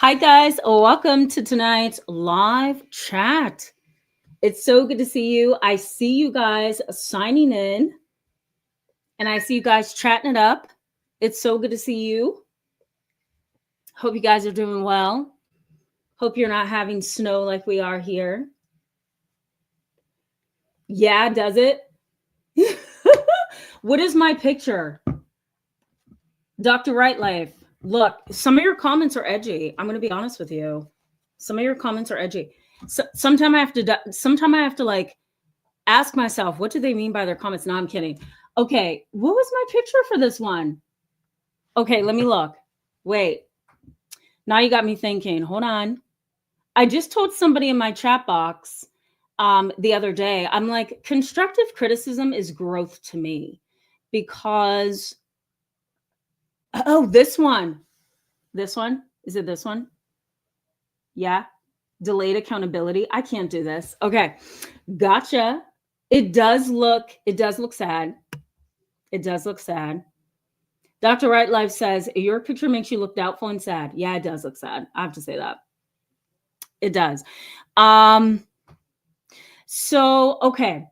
Hi, guys. Welcome to tonight's live chat. It's so good to see you. I see you guys signing in and I see you guys chatting it up. It's so good to see you. Hope you guys are doing well. Hope you're not having snow like we are here. Yeah, does it? What is my picture? Dr. Right Life. Look, some of your comments are edgy. I'm going to be honest with you. Some of your comments are edgy. So, sometimes I have to like ask myself, what do they mean by their comments? No, I'm kidding. Okay, what was my picture for this one? Okay, let me look. Wait. Now you got me thinking. Hold on. I just told somebody in my chat box the other day, I'm like, constructive criticism is growth to me because, oh, this one. This one? Is it this one? Yeah. Delayed accountability. I can't do this. Okay. Gotcha. It does look sad. It does look sad. Dr. Right Life says, your picture makes you look doubtful and sad. Yeah, it does look sad. I have to say that. It does. So, okay.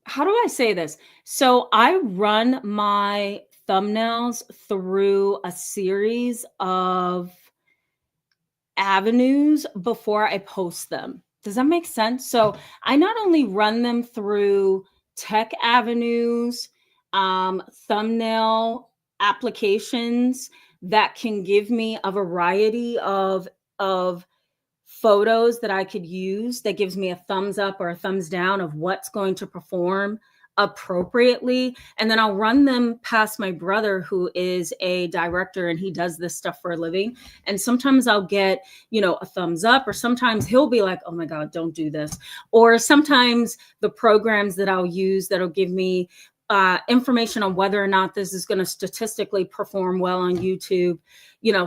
How do I say this? So I run my thumbnails through a series of avenues before I post them. Does that make sense? So I not only run them through tech avenues, thumbnail applications that can give me a variety of photos that I could use that gives me a thumbs up or a thumbs down of what's going to perform appropriately. And then I'll run them past my brother, who is a director and he does this stuff for a living. And sometimes I'll get, a thumbs up, or sometimes he'll be like, oh my God, don't do this. Or sometimes the programs that I'll use that'll give me information on whether or not this is going to statistically perform well on YouTube.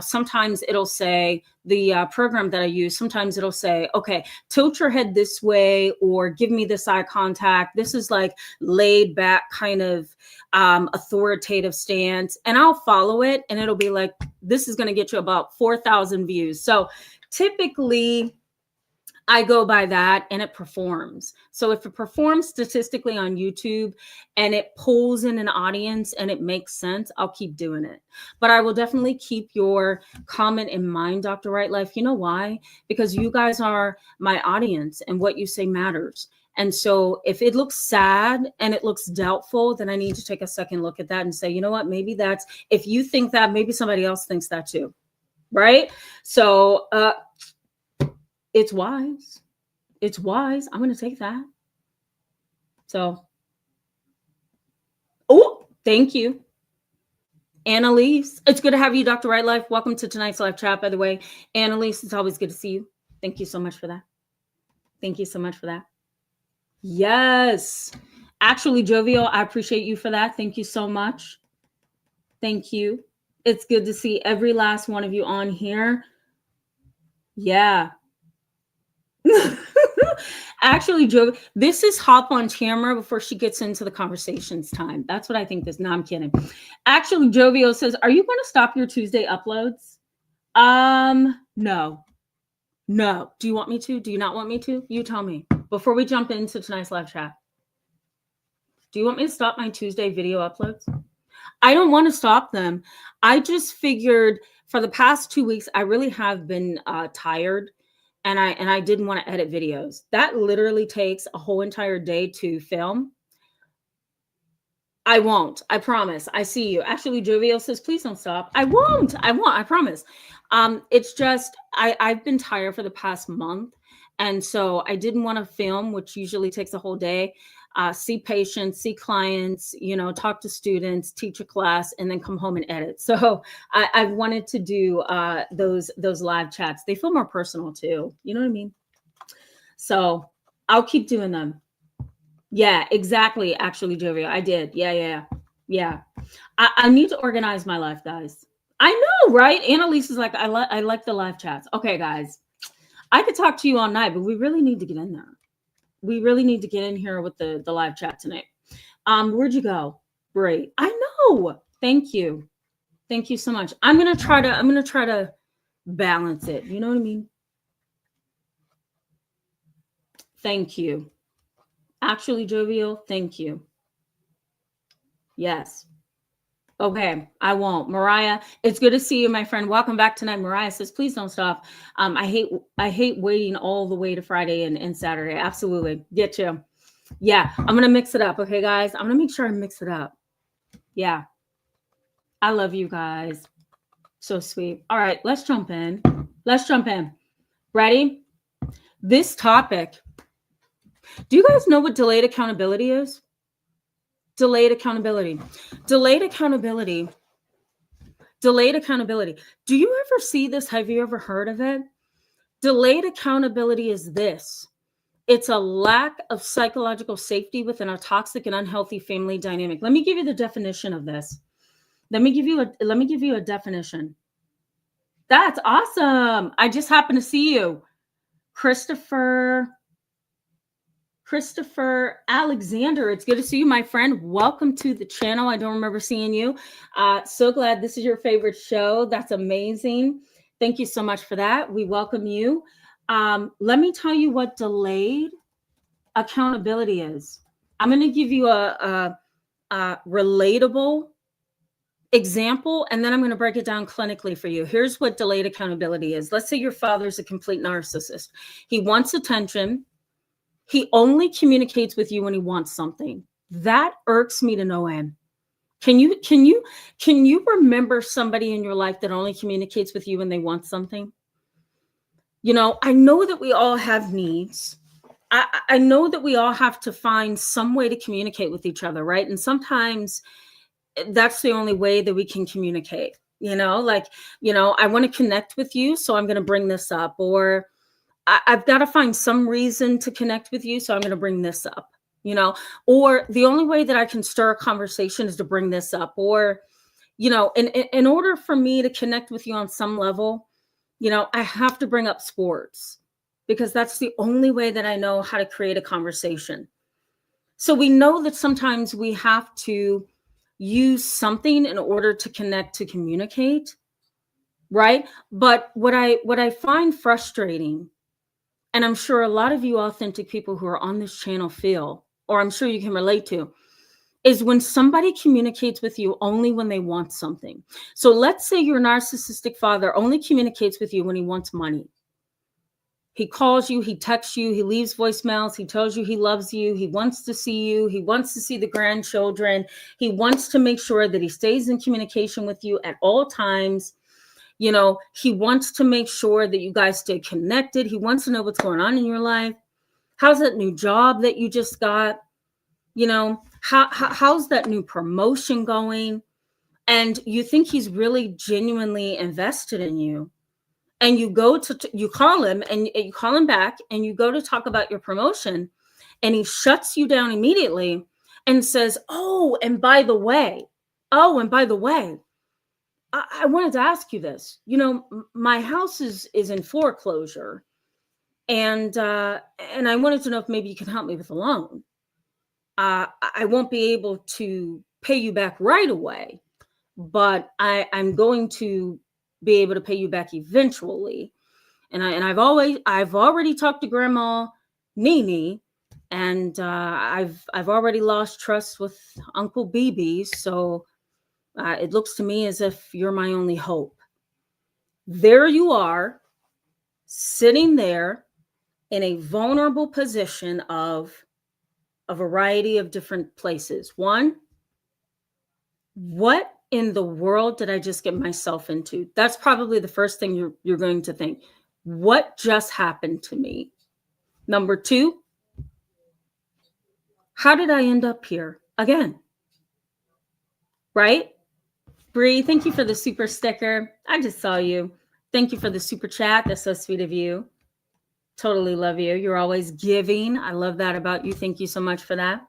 Sometimes it'll say the program that I use, sometimes it'll say, okay, tilt your head this way, or give me this eye contact. This is like laid back kind of authoritative stance. And I'll follow it and it'll be like, this is going to get you about 4,000 views. So typically I go by that and it performs. So if it performs statistically on YouTube and it pulls in an audience and it makes sense, I'll keep doing it. But I will definitely keep your comment in mind, Dr. Right Life. You know why? Because you guys are my audience and what you say matters. And so if it looks sad and it looks doubtful, then I need to take a second look at that and say, you know what, maybe if you think that, maybe somebody else thinks that too. Right? So, it's wise. It's wise. I'm going to take that. So, oh, thank you. Annalise, it's good to have you, Dr. Right Life. Welcome to tonight's live chat, by the way. Annalise, it's always good to see you. Thank you so much for that. Thank you so much for that. Yes. Actually, Jovial, I appreciate you for that. Thank you so much. Thank you. It's good to see every last one of you on here. Yeah. Actually, Joe, this is hop on camera before she gets into the conversations time. That's what I think this. No, I'm kidding. Actually, Jovio says, are you going to stop your Tuesday uploads? No. Do you want me to? Do you not want me to? You tell me before we jump into tonight's live chat. Do you want me to stop my Tuesday video uploads? I don't want to stop them. I just figured for the past 2 weeks, I really have been tired. And I didn't want to edit videos. That literally takes a whole entire day to film. I won't. I promise. I see you. Actually, Jovial says, please don't stop. I won't. I promise. It's just I've been tired for the past month. And so I didn't want to film, which usually takes a whole day. See patients, see clients, talk to students, teach a class, and then come home and edit. So I've wanted to do those live chats. They feel more personal too. You know what I mean? So I'll keep doing them. Yeah, exactly. Actually, Jovia, I did. Yeah. I need to organize my life, guys. I know, right? Annalise is like, I like the live chats. Okay, guys, I could talk to you all night, but we really need to get in there. We really need to get in here with the live chat tonight. Where'd you go? Great. I know. Thank you. Thank you so much. I'm gonna try to balance it. You know what I mean? Thank you. Actually, jovial, thank you. Yes. Okay, I won't. Mariah, it's good to see you, my friend. Welcome back tonight. Mariah says, please don't stop. I hate waiting all the way to Friday and Saturday. Absolutely. Get you. Yeah, I'm gonna mix it up. Okay, guys. I'm gonna make sure I mix it up. Yeah. I love you guys. So sweet. All right, let's jump in. Let's jump in. Ready? This topic. Do you guys know what delayed accountability is? Delayed accountability. Delayed accountability. Delayed accountability. Do you ever see this? Have you ever heard of it? Delayed accountability is this. It's a lack of psychological safety within a toxic and unhealthy family dynamic. Let me give you the definition of this. Let me give you a definition. That's awesome. I just happened to see you. Christopher Alexander. It's good to see you, my friend. Welcome to the channel. I don't remember seeing you. So glad this is your favorite show. That's amazing. Thank you so much for that. We welcome you. Let me tell you what delayed accountability is. I'm going to give you a relatable example, and then I'm going to break it down clinically for you. Here's what delayed accountability is. Let's say your father's a complete narcissist. He wants attention. He only communicates with you when he wants something. That irks me to no end. Can you remember somebody in your life that only communicates with you when they want something? You know, I know that we all have needs. I know that we all have to find some way to communicate with each other, right? And sometimes that's the only way that we can communicate. Like, I want to connect with you, so I'm going to bring this up, or I've got to find some reason to connect with you, so I'm going to bring this up, or the only way that I can stir a conversation is to bring this up, or, in order for me to connect with you on some level, I have to bring up sports because that's the only way that I know how to create a conversation. So we know that sometimes we have to use something in order to connect, to communicate, right? But what I find frustrating, and I'm sure a lot of you authentic people who are on this channel feel, or I'm sure you can relate to, is when somebody communicates with you only when they want something. So let's say your narcissistic father only communicates with you when he wants money. He calls you, he texts you, he leaves voicemails, he tells you he loves you, he wants to see you, he wants to see the grandchildren, he wants to make sure that he stays in communication with you at all times. He wants to make sure that you guys stay connected. He wants to know what's going on in your life. How's that new job that you just got? How's that new promotion going? And you think he's really genuinely invested in you. And you call him, and you call him back, and you go to talk about your promotion, and he shuts you down immediately and says, oh, and by the way, I wanted to ask you this. My house is in foreclosure, and I wanted to know if maybe you can help me with a loan. I won't be able to pay you back right away, but I'm going to be able to pay you back eventually. And I've already talked to Grandma Nini, and I've already lost trust with Uncle BB. So it looks to me as if you're my only hope. There you are, sitting there in a vulnerable position of a variety of different places. One, what in the world did I just get myself into? That's probably the first thing you're going to think. What just happened to me? Number two, how did I end up here again? Right? Bree, thank you for the super sticker. I just saw you. Thank you for the super chat. That's so sweet of you. Totally love you. You're always giving. I love that about you. Thank you so much for that.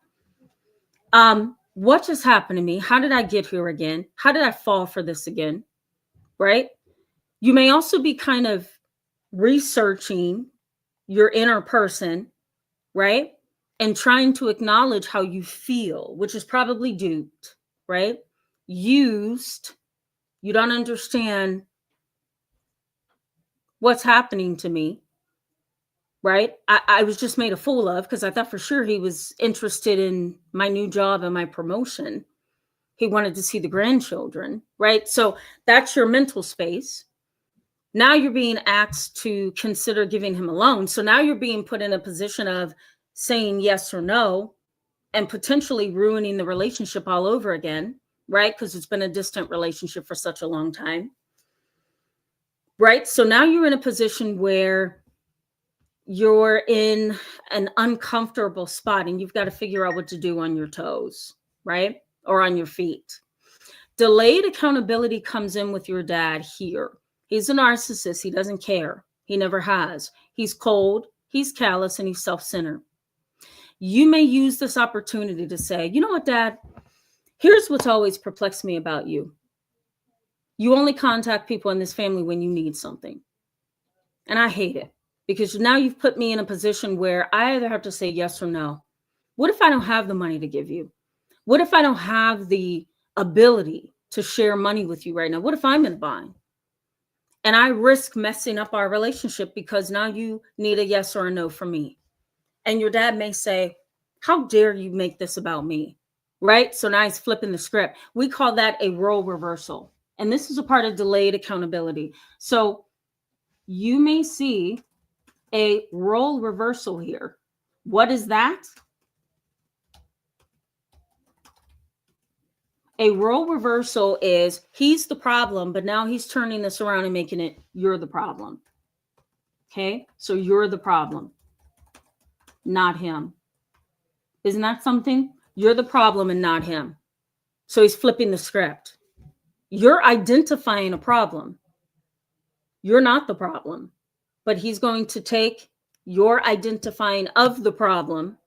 What just happened to me? How did I get here again? How did I fall for this again? Right? You may also be kind of researching your inner person, right? And trying to acknowledge how you feel, which is probably duped, right? Used, You don't understand what's happening to me, right? I was just made a fool of because I thought for sure he was interested in my new job and my promotion. He wanted to see the grandchildren, right? So that's your mental space. Now you're being asked to consider giving him a loan. So now you're being put in a position of saying yes or no and potentially ruining the relationship all over again, right? Because it's been a distant relationship for such a long time, right? So now you're in a position where you're in an uncomfortable spot and you've got to figure out what to do on your toes, right? Or on your feet. Delayed accountability comes in with your dad here. He's a narcissist. He doesn't care. He never has. He's cold, he's callous, and he's self-centered. You may use this opportunity to say, you know what, Dad? Here's what's always perplexed me about you. You only contact people in this family when you need something. And I hate it because now you've put me in a position where I either have to say yes or no. What if I don't have the money to give you? What if I don't have the ability to share money with you right now? What if I'm in a bind? And I risk messing up our relationship because now you need a yes or a no from me. And your dad may say, how dare you make this about me? Right? So now he's flipping the script. We call that a role reversal. And this is a part of delayed accountability. So you may see a role reversal here. What is that? A role reversal is he's the problem, but now he's turning this around and making it you're the problem. Okay? So you're the problem, not him. Isn't that something? You're the problem and not him. So he's flipping the script. You're identifying a problem. You're not the problem, but he's going to take your identifying of the problem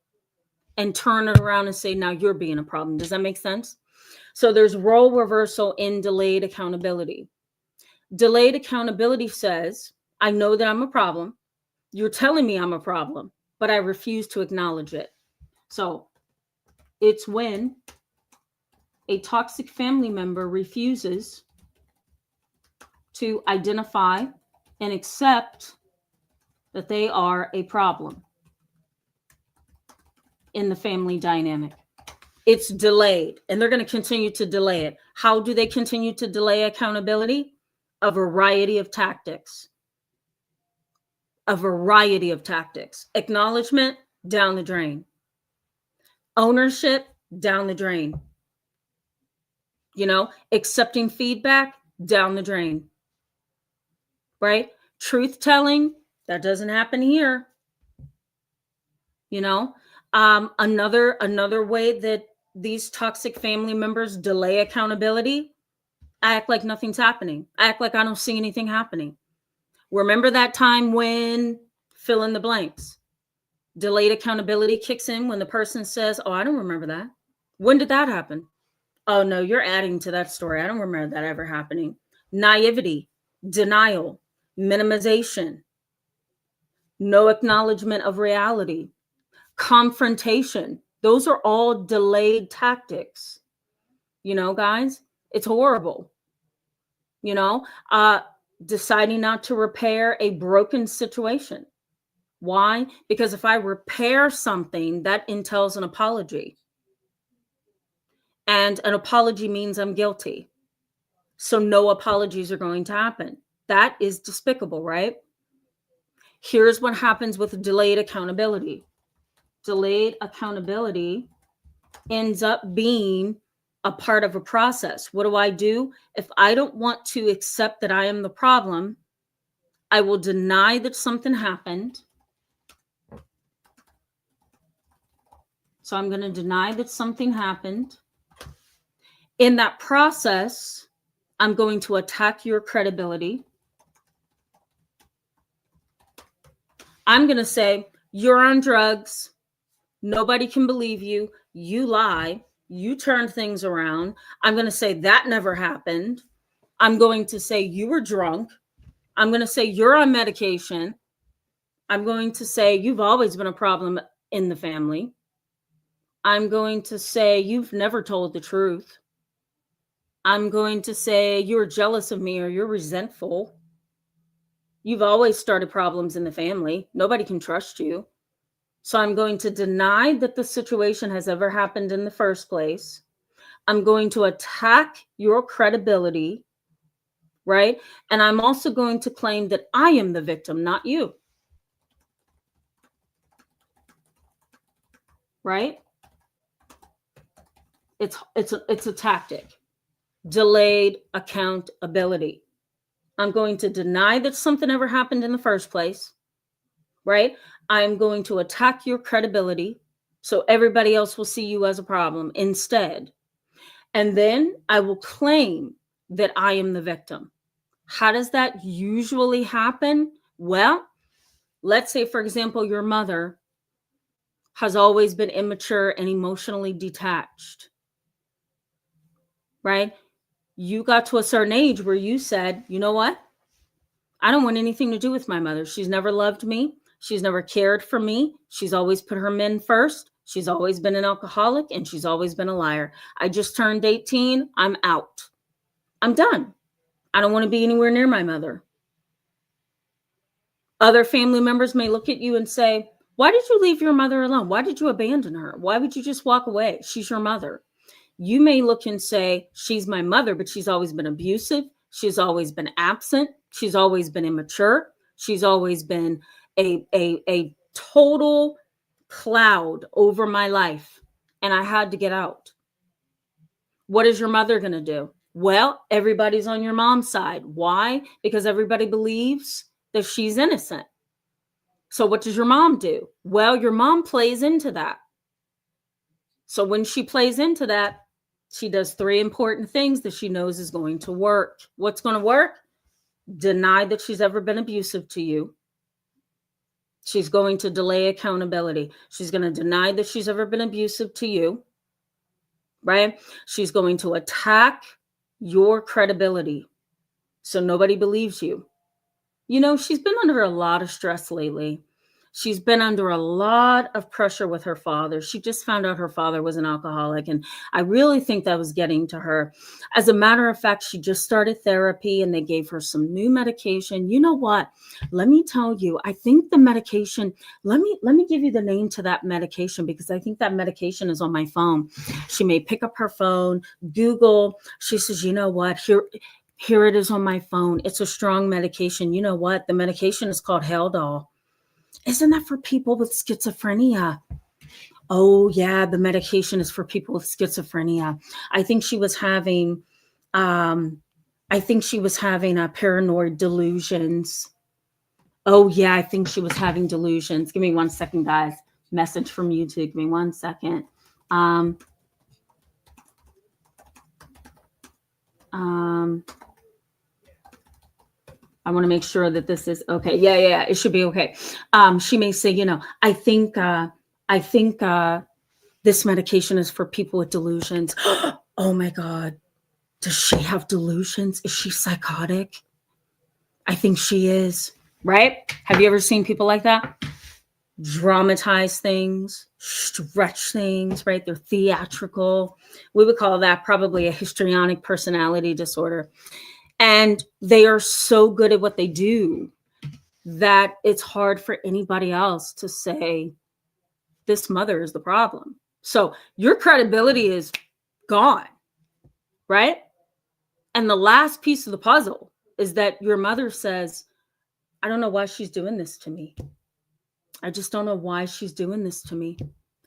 and turn it around and say, now you're being a problem. Does that make sense? So there's role reversal in delayed accountability. Delayed accountability says, I know that I'm a problem. You're telling me I'm a problem, but I refuse to acknowledge it. So it's when a toxic family member refuses to identify and accept that they are a problem in the family dynamic. It's delayed, and they're going to continue to delay it. How do they continue to delay accountability? A variety of tactics. A variety of tactics. Acknowledgement, down the drain. Ownership, down the drain. Accepting feedback, down the drain. Right? Truth telling, that doesn't happen here. Another way that these toxic family members delay accountability, I act like nothing's happening. I act like I don't see anything happening. Remember that time when fill in the blanks. Delayed accountability kicks in when the person says, oh, I don't remember that. When did that happen? Oh, no, you're adding to that story. I don't remember that ever happening. Naivety, denial, minimization, no acknowledgement of reality, confrontation. Those are all delayed tactics. Guys, it's horrible. Deciding not to repair a broken situation. Why? Because if I repair something, that entails an apology. And an apology means I'm guilty. So no apologies are going to happen. That is despicable, right? Here's what happens with delayed accountability. Delayed accountability ends up being a part of a process. What do? If I don't want to accept that I am the problem, I will deny that something happened. So I'm going to deny that something happened. In that process, I'm going to attack your credibility. I'm going to say, you're on drugs. Nobody can believe you. You lie. You turn things around. I'm going to say that never happened. I'm going to say you were drunk. I'm going to say you're on medication. I'm going to say you've always been a problem in the family. I'm going to say you've never told the truth. I'm going to say, you're jealous of me or you're resentful. You've always started problems in the family. Nobody can trust you. So I'm going to deny that the situation has ever happened in the first place. I'm going to attack your credibility, right? And I'm also going to claim that I am the victim, not you. Right? It's a tactic. Delayed accountability. I'm going to deny that something ever happened in the first place, right? I'm going to attack your credibility so everybody else will see you as a problem instead. And then I will claim that I am the victim. How does that usually happen? Well, let's say, for example, your mother has always been immature and emotionally detached, right? You got to a certain age where you said, you know what? I don't want anything to do with my mother. She's never loved me. She's never cared for me. She's always put her men first. She's always been an alcoholic and she's always been a liar. I just turned 18. I'm out. I'm done. I don't want to be anywhere near my mother. Other family members may look at you and say, why did you leave your mother alone? Why did you abandon her? Why would you just walk away? She's your mother. You may look and say, she's my mother, but she's always been abusive. She's always been absent. She's always been immature. She's always been a total cloud over my life. And I had to get out. What is your mother going to do? Well, everybody's on your mom's side. Why? Because everybody believes that she's innocent. So what does your mom do? Well, your mom plays into that. So when she plays into that, she does 3 important things that she knows is going to work. What's going to work? Deny that she's ever been abusive to you. She's going to delay accountability. She's going to deny that she's ever been abusive to you, right? She's going to attack your credibility so nobody believes you. You know, she's been under a lot of stress lately. She's been under a lot of pressure with her father. She just found out her father was an alcoholic, and I really think that was getting to her. As a matter of fact, she just started therapy and they gave her some new medication. You know what? Let me tell you, I think the medication, let me give you the name to that medication because I think that medication is on my phone. She may pick up her phone, Google. She says, you know what? Here it is on my phone. It's a strong medication. You know what? The medication is called Haldol. Isn't that for people with schizophrenia? Oh yeah, the medication is for people with schizophrenia. I think she was having paranoid delusions. Oh yeah, I think she was having delusions. Give me 1 second, guys. Message from YouTube. Give me 1 second. I want to make sure that this is okay. Yeah. It should be okay. She may say, you know, I think this medication is for people with delusions. Oh my God. Does she have delusions? Is she psychotic? I think she is. Right? Have you ever seen people like that? Dramatize things, stretch things, right? They're theatrical. We would call that probably a histrionic personality disorder. And they are so good at what they do that it's hard for anybody else to say, this mother is the problem. So your credibility is gone, right? And the last piece of the puzzle is that your mother says, I don't know why she's doing this to me. I just don't know why she's doing this to me.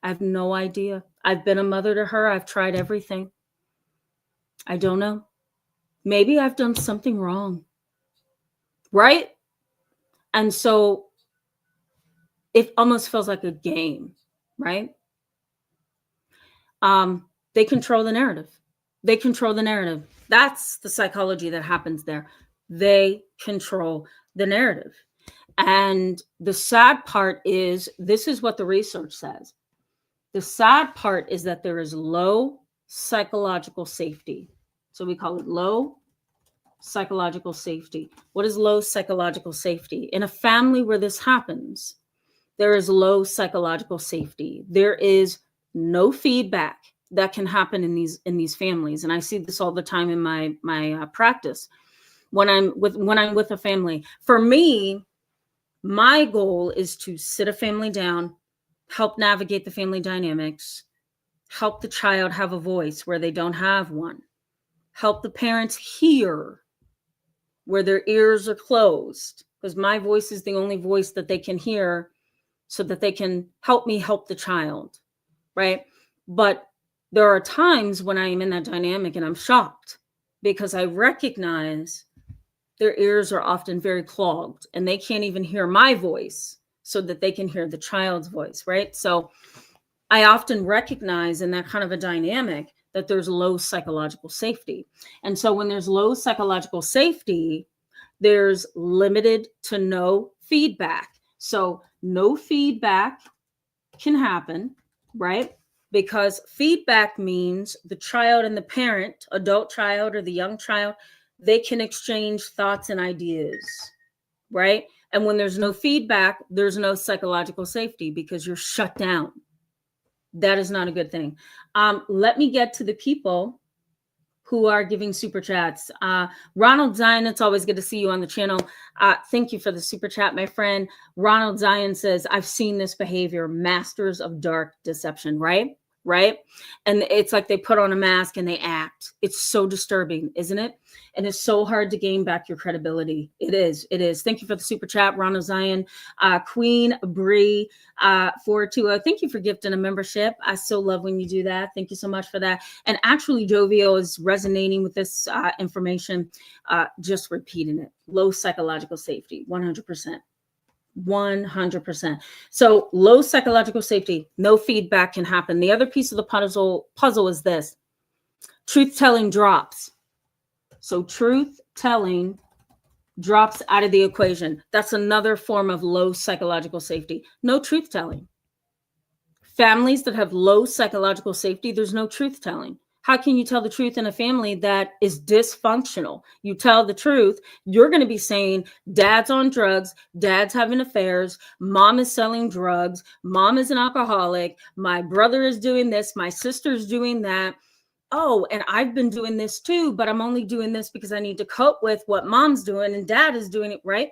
I have no idea. I've been a mother to her. I've tried everything. I don't know. Maybe I've done something wrong, right? And so it almost feels like a game, right? They control the narrative. They control the narrative. That's the psychology that happens there. They control the narrative. And the sad part is, this is what the research says. The sad part is that there is low psychological safety. So we call it low psychological safety. What is low psychological safety? In a family where this happens, there is low psychological safety. There is no feedback. that can happen in these families. And I see this all the time in my practice when I'm with a family. For me, my goal is to sit a family down, help navigate the family dynamics, help the child have a voice where they don't have one, help the parents hear where their ears are closed, because my voice is the only voice that they can hear, so that they can help me help the child, right? But there are times when I am in that dynamic and I'm shocked, because I recognize their ears are often very clogged and they can't even hear my voice so that they can hear the child's voice, right? So I often recognize in that kind of a dynamic that there's low psychological safety. And so when there's low psychological safety, there's limited to no feedback. So no feedback can happen, right? Because feedback means the child and the parent, adult child or the young child, they can exchange thoughts and ideas, right? And when there's no feedback, there's no psychological safety, because you're shut down. That is not a good thing. Let me get to the people who are giving super chats. Ronald Zion, it's always good to see you on the channel. Thank you for the super chat, my friend. Ronald Zion says, I've seen this behavior, masters of dark deception, right? Right? And it's like they put on a mask and they act. It's so disturbing, isn't it? And it's so hard to gain back your credibility. It is. It is. Thank you for the super chat, Ronald Zion. Queen Bree 420. Thank you for gifting a membership. I so love when you do that. Thank you so much for that. And actually, Jovial is resonating with this information, just repeating it. Low psychological safety, 100%. 100%. So low psychological safety, no feedback can happen. The other piece of the puzzle is this: truth telling drops. So truth telling drops out of the equation. That's another form of low psychological safety. No truth telling. Families that have low psychological safety, there's no truth telling. How can you tell the truth in a family that is dysfunctional? You tell the truth, you're going to be saying dad's on drugs, dad's having affairs, mom is selling drugs, mom is an alcoholic, my brother is doing this, my sister's doing that. Oh, and I've been doing this too, but I'm only doing this because I need to cope with what mom's doing and dad is doing it, right?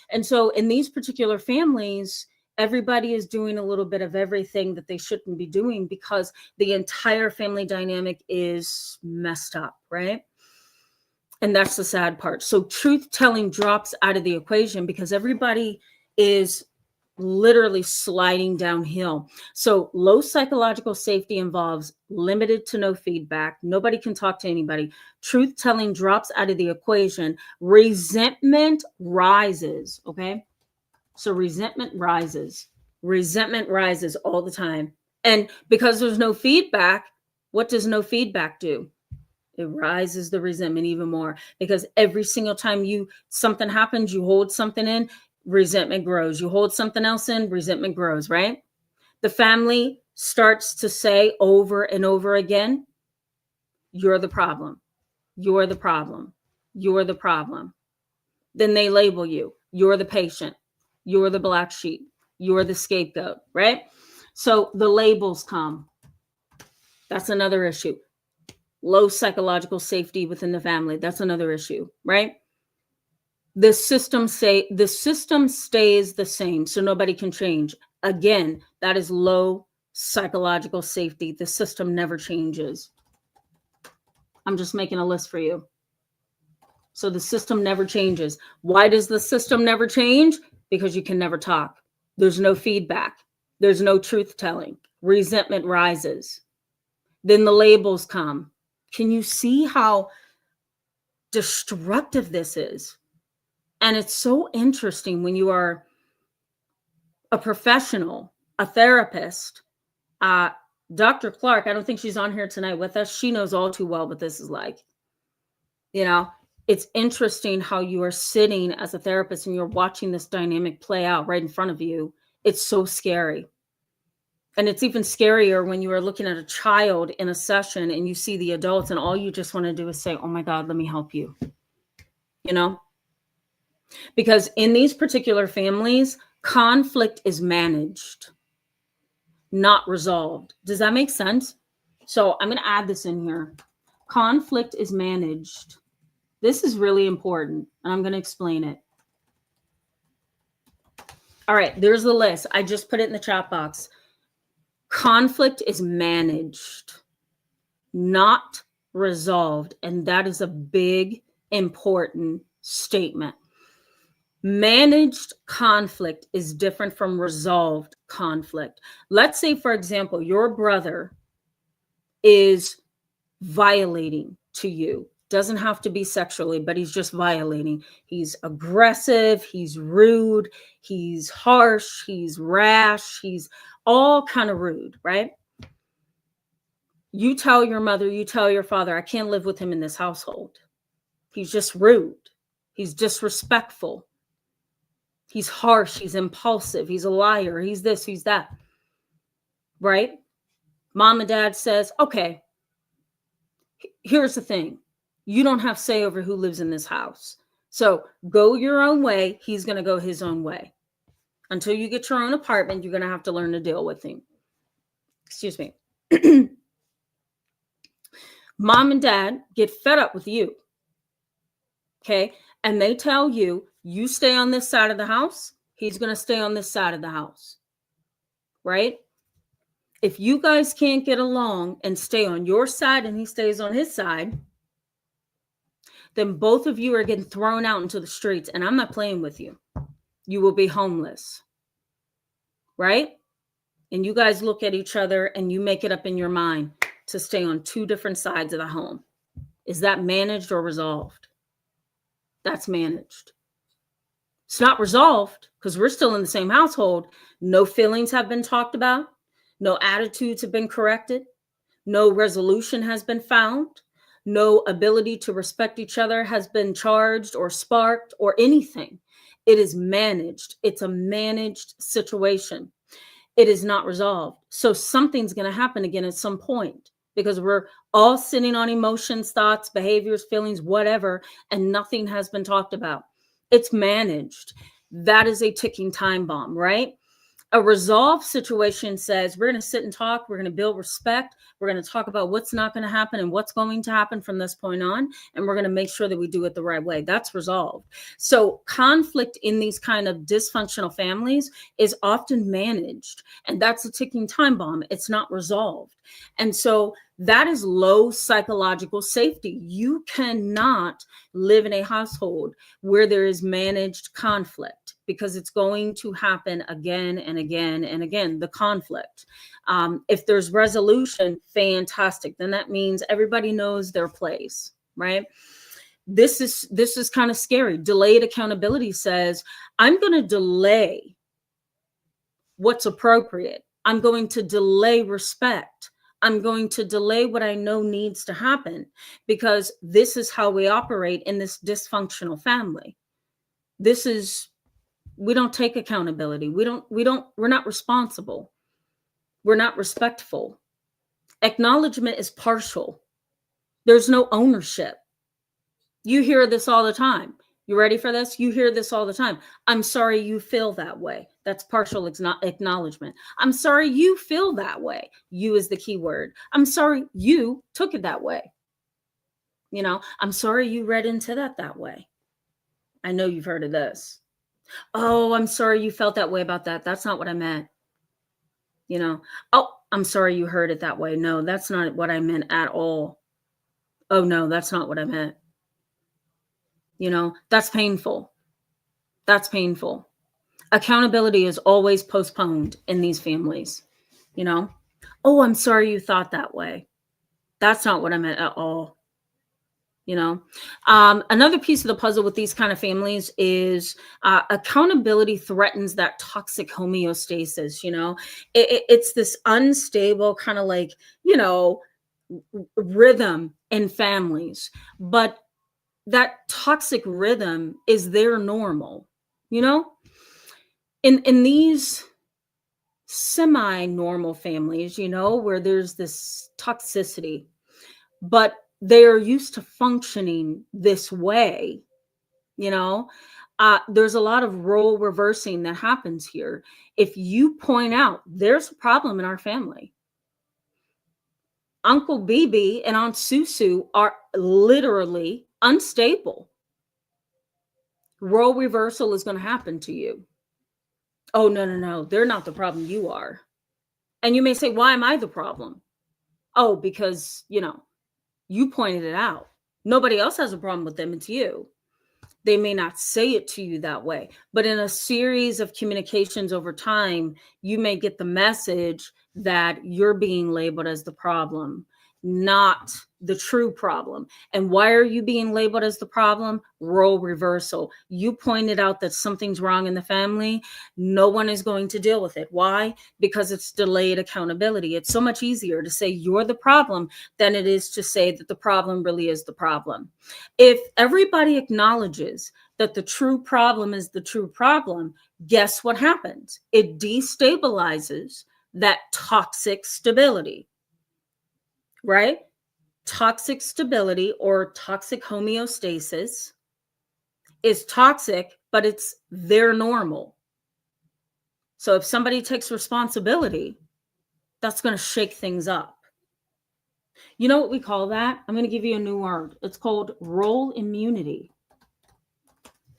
And so in these particular families, everybody is doing a little bit of everything that they shouldn't be doing, because the entire family dynamic is messed up, right? And that's the sad part. So truth telling drops out of the equation because everybody is literally sliding downhill. So low psychological safety involves limited to no feedback. Nobody can talk to anybody. Truth telling drops out of the equation. Resentment rises. Okay. So resentment rises. Resentment rises all the time. And because there's no feedback, what does no feedback do? It rises the resentment even more, because every single time something happens, you hold something in, resentment grows. You hold something else in, resentment grows, right? The family starts to say over and over again, you're the problem. You're the problem. You're the problem. Then they label you. You're the patient. You're the black sheep. You're the scapegoat, right? So the labels come. That's another issue. Low psychological safety within the family. That's another issue, right? The system stays the same, so nobody can change. Again, that is low psychological safety. The system never changes. I'm just making a list for you. So the system never changes. Why does the system never change? Because you can never talk. There's no feedback. There's no truth telling. Resentment rises. Then the labels come. Can you see how destructive this is? And it's so interesting when you are a professional, a therapist. Dr. Clark, I don't think she's on here tonight with us. She knows all too well what this is like. You know, it's interesting how you are sitting as a therapist and you're watching this dynamic play out right in front of you. It's so scary. And it's even scarier when you are looking at a child in a session and you see the adults and all you just want to do is say, oh my God, let me help you. You know, because in these particular families, conflict is managed, not resolved. Does that make sense? So I'm going to add this in here. Conflict is managed. This is really important, and I'm going to explain it. All right, there's the list. I just put it in the chat box. Conflict is managed, not resolved. And that is a big, important statement. Managed conflict is different from resolved conflict. Let's say, for example, your brother is violating to you. Doesn't have to be sexually, but he's just violating. He's aggressive, he's rude, he's harsh, he's rash, he's all kind of rude, right? You tell your mother, you tell your father, I can't live with him in this household. He's just rude. He's disrespectful. He's harsh. He's impulsive. He's a liar. He's this, he's that. Right? Mom and dad says, okay, here's the thing. You don't have say over who lives in this house. So go your own way. He's going to go his own way. Until you get your own apartment, you're going to have to learn to deal with him. Excuse me. Mom and dad get fed up with you. Okay. And they tell you, you stay on this side of the house. He's going to stay on this side of the house. Right? If you guys can't get along and stay on your side and he stays on his side, then both of you are getting thrown out into the streets, and I'm not playing with you. You will be homeless. Right? And you guys look at each other and you make it up in your mind to stay on two different sides of the home. Is that managed or resolved? That's managed. It's not resolved because we're still in the same household. No feelings have been talked about. No attitudes have been corrected. No resolution has been found. No ability to respect each other has been charged or sparked or anything. It is managed. It's a managed situation. It is not resolved. So something's going to happen again at some point because we're all sitting on emotions, thoughts, behaviors, feelings, whatever, and nothing has been talked about. It's managed. That is a ticking time bomb, right? A resolved situation says we're going to sit and talk. We're going to build respect. We're going to talk about what's not going to happen and what's going to happen from this point on. And we're going to make sure that we do it the right way. That's resolved. So conflict in these kind of dysfunctional families is often managed. And that's a ticking time bomb. It's not resolved. And so that is low psychological safety. You cannot live in a household where there is managed conflict because it's going to happen again and again and again, the conflict. If there's resolution, fantastic. Then that means everybody knows their place, right? This is kind of scary. Delayed accountability says, I'm going to delay what's appropriate. I'm going to delay respect. I'm going to delay what I know needs to happen because this is how we operate in this dysfunctional family. We don't take accountability. We're not responsible. We're not respectful. Acknowledgement is partial. There's no ownership. You hear this all the time. You ready for this? You hear this all the time. I'm sorry you feel that way. That's partial acknowledgement. I'm sorry you feel that way. You is the key word. I'm sorry you took it that way. I'm sorry you read into that way. I know you've heard of this. Oh, I'm sorry you felt that way about that. That's not what I meant. Oh, I'm sorry you heard it that way. No, that's not what I meant at all. Oh, no, that's not what I meant. That's painful. That's painful. Accountability is always postponed in these families. Oh, I'm sorry you thought that way. That's not what I meant at all. Another piece of the puzzle with these kind of families is accountability threatens that toxic homeostasis. It's this unstable kind of like, rhythm in families, but that toxic rhythm is their normal, in these semi-normal families, where there's this toxicity, but they are used to functioning this way, there's a lot of role reversing that happens here. If you point out there's a problem in our family, Uncle BB and Aunt Susu are literally unstable. Role reversal is going to happen to you. Oh, no, no, no. They're not the problem. You are. And you may say, why am I the problem? Oh, because, you pointed it out. Nobody else has a problem with them. It's you. They may not say it to you that way, but in a series of communications over time, you may get the message that you're being labeled as the problem, not the true problem. And why are you being labeled as the problem? Role reversal. You pointed out that something's wrong in the family. No one is going to deal with it. Why? Because it's delayed accountability. It's so much easier to say you're the problem than it is to say that the problem really is the problem. If everybody acknowledges that the true problem is the true problem, guess what happens? It destabilizes that toxic stability, right? Toxic stability or toxic homeostasis is toxic, but it's their normal. So if somebody takes responsibility, that's going to shake things up. You know what we call that? I'm going to give you a new word. It's called role immunity.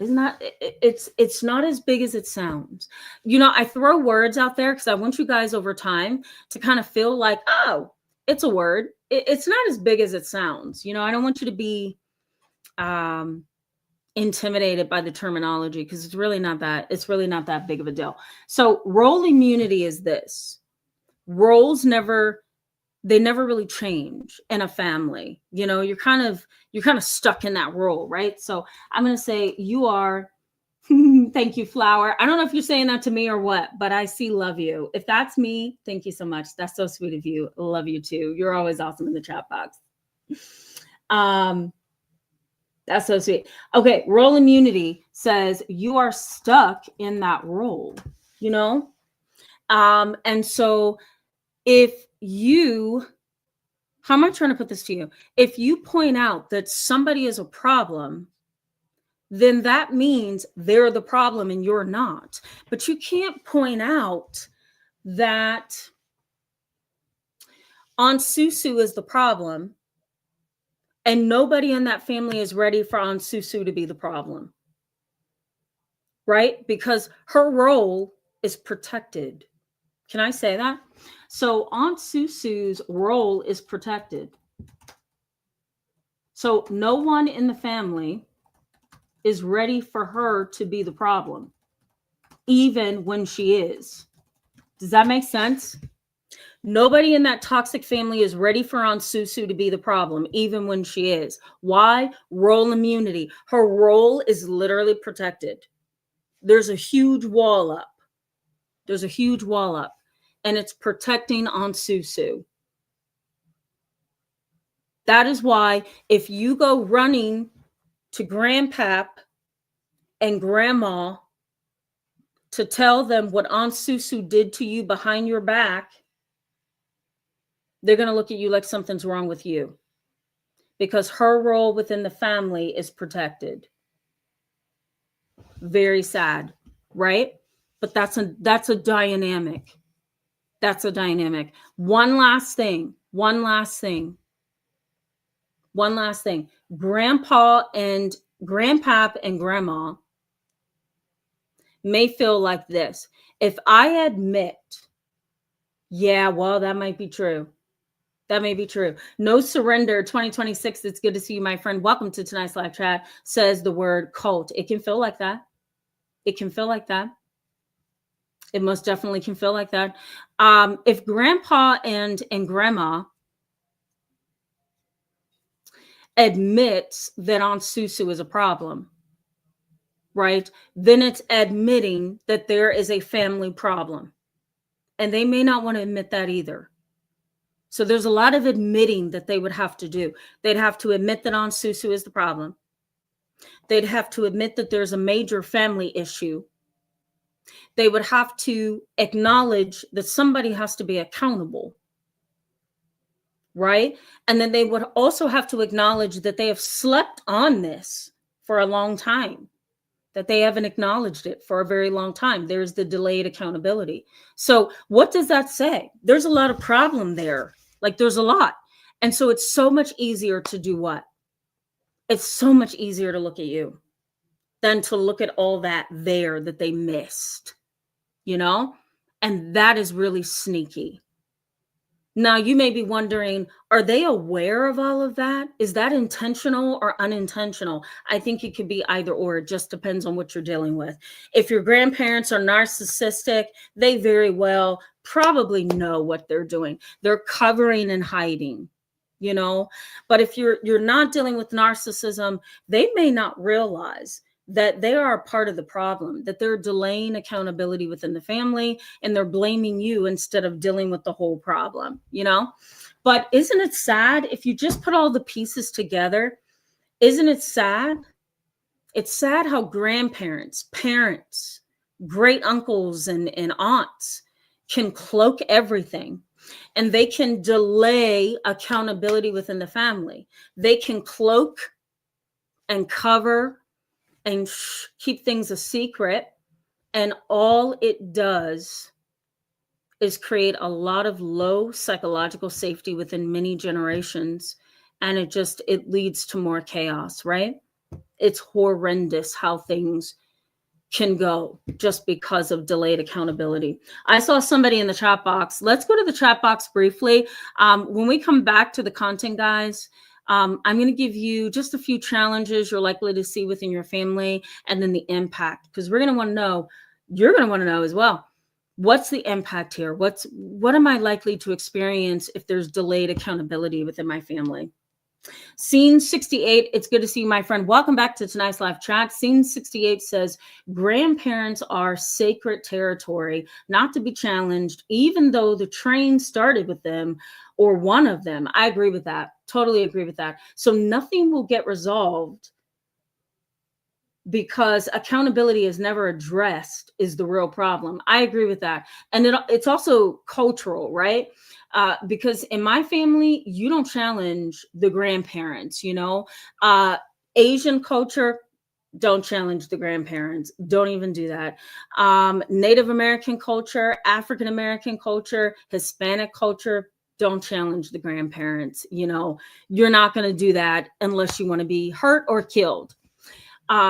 It's not as big as it sounds. I throw words out there because I want you guys over time to kind of feel like, oh, it's a word. It's not as big as it sounds. I don't want you to be intimidated by the terminology because it's really not that big of a deal. So role immunity is this. Roles never really change in a family. You're kind of stuck in that role, right? So I'm going to say you are thank you, Flower. I don't know if you're saying that to me or what, but I see love you. If that's me, thank you so much. That's so sweet of you. Love you too. You're always awesome in the chat box. That's so sweet. Okay, role immunity says you are stuck in that role, and so how am I trying to put this to you? If you point out that somebody is a problem, then that means they're the problem and you're not. But you can't point out that Aunt Susu is the problem and nobody in that family is ready for Aunt Susu to be the problem, right? Because her role is protected. Can I say that? So Aunt Susu's role is protected. So no one in the family is ready for her to be the problem, even when she is. Does that make sense? Nobody in that toxic family is ready for Aunt Susu to be the problem, even when she is. Why? Role immunity. Her role is literally protected. There's a huge wall up. And it's protecting Aunt Susu. That is why if you go running to Grandpap and Grandma to tell them what Aunt Susu did to you behind your back, they're going to look at you like something's wrong with you because her role within the family is protected. Very sad, right? But that's a dynamic. That's a dynamic. One last thing. Grandpa and Grandpap and Grandma may feel like this. If I admit, yeah, well, that might be true. No Surrender 2026. It's good to see you, my friend. Welcome to tonight's live chat. Says the word cult. It can feel like that. It most definitely can feel like that. If Grandpa and Grandma admits that Aunt Susu is a problem, right? Then it's admitting that there is a family problem. And they may not want to admit that either. So there's a lot of admitting that they would have to do. They'd have to admit that Aunt Susu is the problem. They'd have to admit that there's a major family issue. They would have to acknowledge that somebody has to be accountable, right? And then they would also have to acknowledge that they have slept on this for a long time, that they haven't acknowledged it for a very long time. There's the delayed accountability. So what does that say? There's a lot of problem there. Like there's a lot. And so it's so much easier to do what? It's so much easier to look at you than to look at all that there that they missed, you know? And that is really sneaky. Now, you may be wondering, are they aware of all of that? Is that intentional or unintentional? I think it could be either or. It just depends on what you're dealing with. If your grandparents are narcissistic, they very well probably know what they're doing. They're covering and hiding, you know? But if you're not dealing with narcissism, they may not realize that they are a part of the problem, that they're delaying accountability within the family and they're blaming you instead of dealing with the whole problem, you know? But isn't it sad if you just put all the pieces together? Isn't it sad? It's sad how grandparents, parents, great uncles, and aunts can cloak everything and they can delay accountability within the family. They can cloak and cover and keep things a secret. And all it does is create a lot of low psychological safety within many generations. And it leads to more chaos, right? It's horrendous how things can go just because of delayed accountability. I saw somebody in the chat box. Let's go to the chat box briefly. When we come back to the content, guys, I'm going to give you just a few challenges you're likely to see within your family and then the impact, because we're going to want to know, you're going to want to know as well, what's the impact here? What am I likely to experience if there's delayed accountability within my family? Scene 68, it's good to see you, my friend. Welcome back to tonight's live chat. Scene 68 says, grandparents are sacred territory, not to be challenged, even though the train started with them or one of them. I agree with that. Totally agree with that. So nothing will get resolved because accountability is never addressed is the real problem. I agree with that. And it's also cultural, right? Because in my family, you don't challenge the grandparents, you know? Asian culture, don't challenge the grandparents. Don't even do that. Native American culture, African American culture, Hispanic culture, don't challenge the grandparents. You know, you're not going to do that unless you want to be hurt or killed.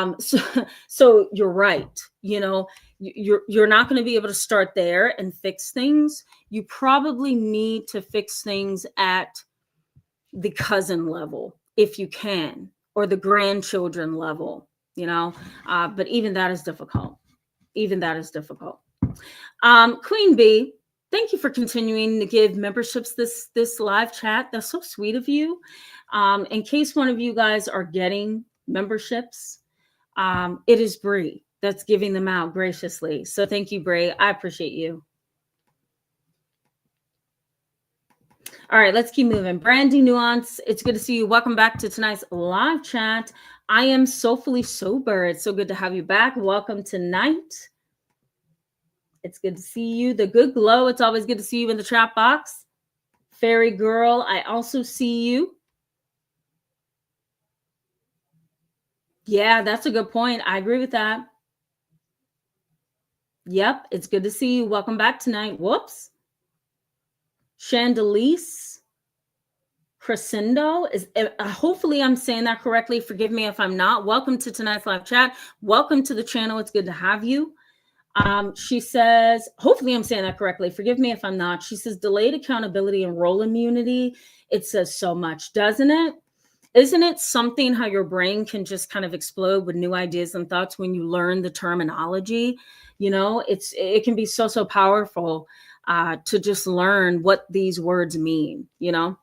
So you're right. You know, you're not going to be able to start there and fix things. You probably need to fix things at the cousin level if you can, or the grandchildren level, you know, but even that is difficult. Even that is difficult. Queen Bee, thank you for continuing to give memberships this live chat. That's so sweet of you. In case one of you guys are getting memberships, it is Bree that's giving them out graciously. So thank you, Bree. I appreciate you. All right, let's keep moving. Brandy Nuance, it's good to see you. Welcome back to tonight's live chat. I am soulfully sober. It's so good to have you back. Welcome tonight. It's good to see you. The Good Glow, it's always good to see you in the chat box. Fairy Girl, I also see you. Yeah, that's a good point. I agree with that. Yep, it's good to see you. Welcome back tonight. Whoops. Chandelice Crescendo is hopefully I'm saying that correctly. Forgive me if I'm not. Welcome to tonight's live chat. Welcome to the channel. It's good to have you. She says, hopefully I'm saying that correctly. Forgive me if I'm not. She says, delayed accountability and role immunity. It says so much, doesn't it? Isn't it something how your brain can just kind of explode with new ideas and thoughts when you learn the terminology? You know, it can be so powerful to just learn what these words mean, you know?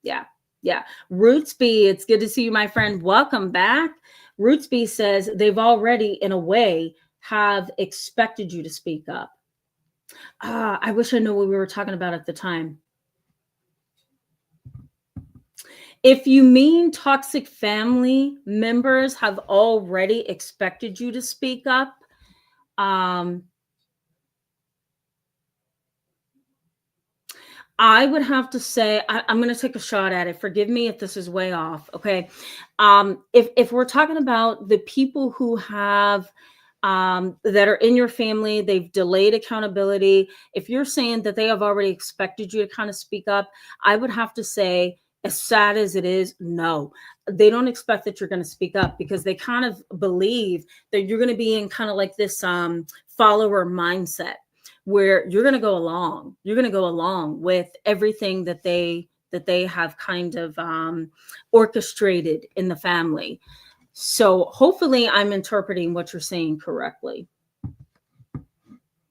Yeah. Rootsby, it's good to see you, my friend. Welcome back. Rootsby says they've already, in a way, have expected you to speak up. I wish I knew what we were talking about at the time. If you mean toxic family members have already expected you to speak up, I would have to say, I'm going to take a shot at it. Forgive me if this is way off. Okay. If we're talking about the people who have, that are in your family, they've delayed accountability. If you're saying that they have already expected you to kind of speak up, I would have to say As sad as it is, no. They don't expect that you're going to speak up because they kind of believe that you're going to be in kind of like this follower mindset where you're going to go along. You're going to go along with everything that they have kind of orchestrated in the family. So hopefully I'm interpreting what you're saying correctly.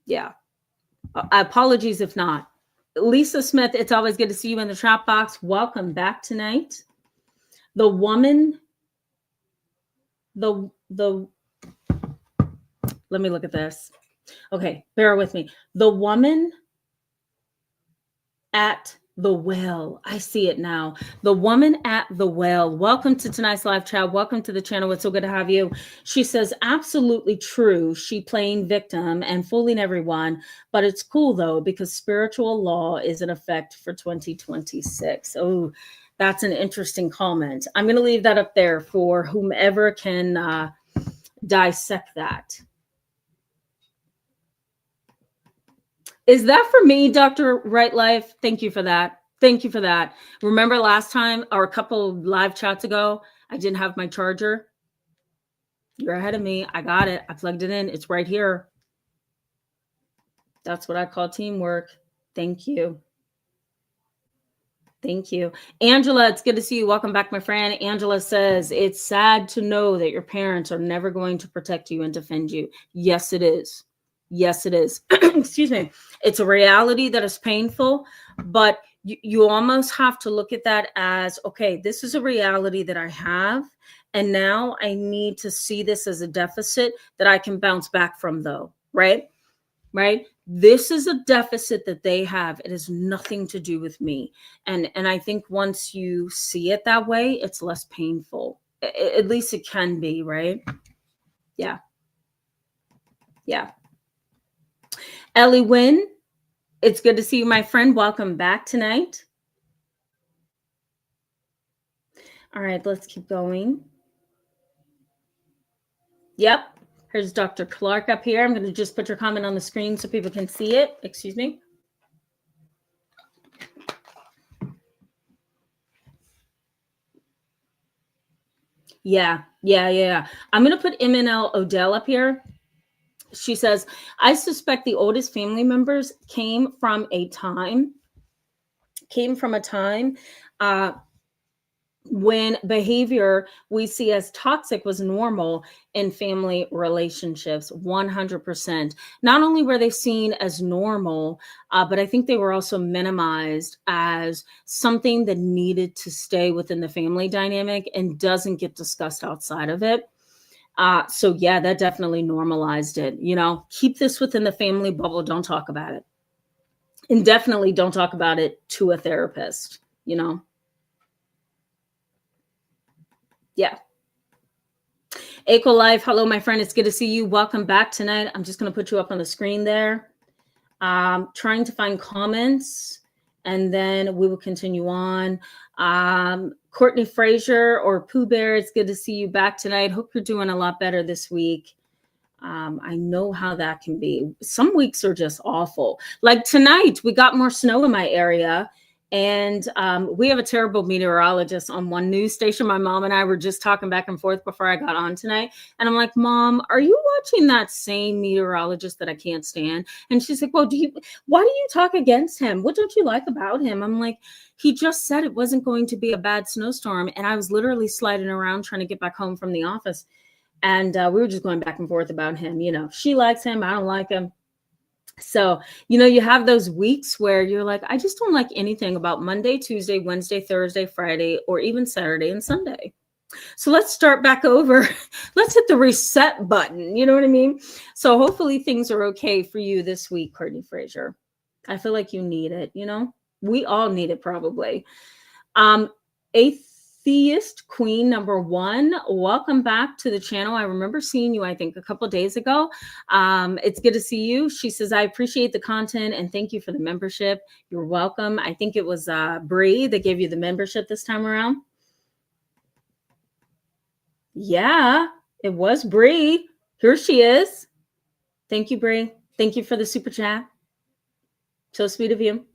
Yeah. Apologies if not. Lisa Smith, it's always good to see you in the chat box. Welcome back tonight. The woman, the let me look at this. Okay, bear with me. The woman at the well. I see it now. The woman at the well. Welcome to tonight's live chat. Welcome to the channel. It's so good to have you. She says, absolutely true. She playing victim and fooling everyone. But it's cool though, because spiritual law is in effect for 2026. Oh, that's an interesting comment. I'm going to leave that up there for whomever can dissect that. Is that for me, Dr. Right Life? Thank you for that. Thank you for that. Remember last time or a couple live chats ago, I didn't have my charger? You're ahead of me. I got it. I plugged it in. It's right here. That's what I call teamwork. Thank you. Thank you. Angela, it's good to see you. Welcome back, my friend. Angela says, it's sad to know that your parents are never going to protect you and defend you. Yes, it is. Yes, it is. Excuse me. It's a reality that is painful, but you almost have to look at that as, okay, this is a reality that I have. And now I need to see this as a deficit that I can bounce back from, though. Right? Right? This is a deficit that they have. It has nothing to do with me. And I think once you see it that way, it's less painful. At least it can be, right? Yeah. Yeah. Ellie Wynn, it's good to see you, my friend. Welcome back tonight. All right, let's keep going. Yep. Here's Dr. Clark up here. I'm going to just put your comment on the screen so people can see it. Excuse me. Yeah. I'm going to put MNL Odell up here. She says, I suspect the oldest family members came from a time uh, when behavior we see as toxic was normal in family relationships. 100%. Not only were they seen as normal, but I think they were also minimized as something that needed to stay within the family dynamic and doesn't get discussed outside of it. So yeah, that definitely normalized it. Keep this within the family bubble. Don't talk about it. And definitely don't talk about it to a therapist, Yeah. Eco Life, hello, my friend. It's good to see you. Welcome back tonight. I'm just going to put you up on the screen there. Trying to find comments, and then we will continue on. Courtney Frazier or Pooh Bear, it's good to see you back tonight. Hope you're doing a lot better this week. I know how that can be. Some weeks are just awful. Like tonight, we got more snow in my area. And we have a terrible meteorologist on one news station. My mom and I were just talking back and forth before I got on tonight. And I'm like, Mom, are you watching that same meteorologist that I can't stand? And she's like, well, why do you talk against him? What don't you like about him? I'm like, he just said it wasn't going to be a bad snowstorm. And I was literally sliding around trying to get back home from the office. And we were just going back and forth about him. She likes him. I don't like him. So, you have those weeks where you're like, I just don't like anything about Monday, Tuesday, Wednesday, Thursday, Friday, or even Saturday and Sunday. So let's start back over. Let's hit the reset button. You know what I mean? So hopefully things are okay for you this week, Courtney Frazier. I feel like you need it. We all need it probably. Atheist Queen number 1, welcome back to the channel. I remember seeing you, I think, a couple days ago. It's good to see you. She says, I appreciate the content and thank you for the membership. You're welcome. I think it was Bree that gave you the membership this time around. Yeah, it was Bree. Here she is. Thank you, Bree. Thank you for the super chat. So sweet of you.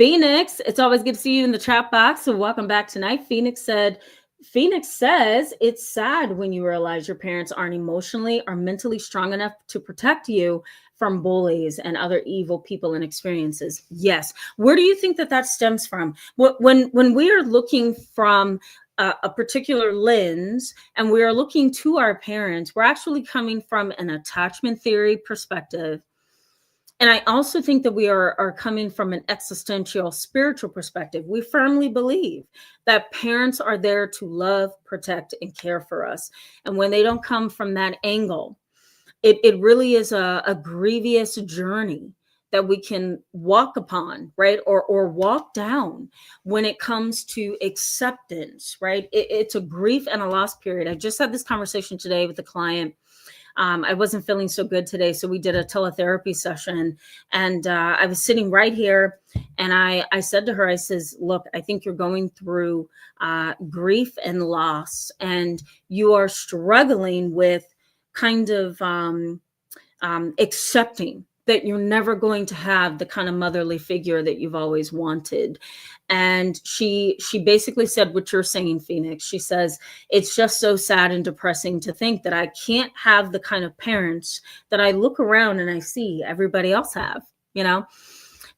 Phoenix, it's always good to see you in the chat box. So welcome back tonight. Phoenix says it's sad when you realize your parents aren't emotionally or mentally strong enough to protect you from bullies and other evil people and experiences. Yes. Where do you think that stems from? When we are looking from a particular lens and we are looking to our parents, we're actually coming from an attachment theory perspective. And I also think that we are coming from an existential spiritual perspective. We firmly believe that parents are there to love, protect, and care for us. And when they don't come from that angle, it really is a grievous journey that we can walk upon, right? Or walk down when it comes to acceptance, right? It's a grief and a loss period. I just had this conversation today with a client. I wasn't feeling so good today, so we did a teletherapy session, and I was sitting right here, and I said to her, I says, look, I think you're going through grief and loss, and you are struggling with kind of accepting that you're never going to have the kind of motherly figure that you've always wanted. And she basically said what you're saying, Phoenix. She says, it's just so sad and depressing to think that I can't have the kind of parents that I look around and I see everybody else have, you know?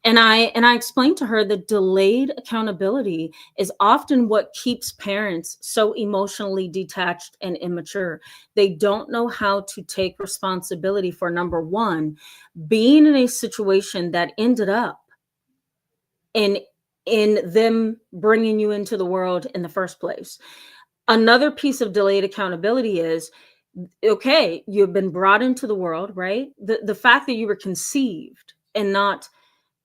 And I explained to her that delayed accountability is often what keeps parents so emotionally detached and immature. They don't know how to take responsibility for, number one, being in a situation that ended up in them bringing you into the world in the first place. Another piece of delayed accountability is, okay, you've been brought into the world, right? The fact that you were conceived and not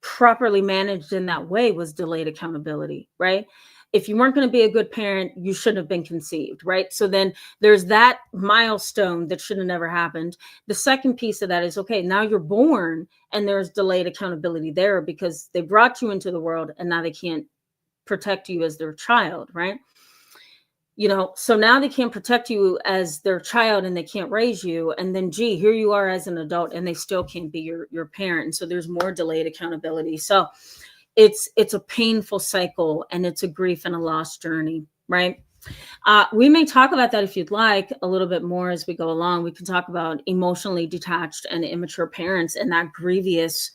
properly managed in that way was delayed accountability, right? If you weren't going to be a good parent, you shouldn't have been conceived, right? So then there's that milestone that should have never happened. The second piece of that is, okay, now you're born and there's delayed accountability there because they brought you into the world and now they can't protect you as their child, right? You know, so now they can't protect you as their child and they can't raise you. And then, gee, here you are as an adult and they still can't be your parent. And so there's more delayed accountability. So it's a painful cycle and it's a grief and a loss journey, right? We may talk about that if you'd like a little bit more as we go along. We can talk about emotionally detached and immature parents and that grievous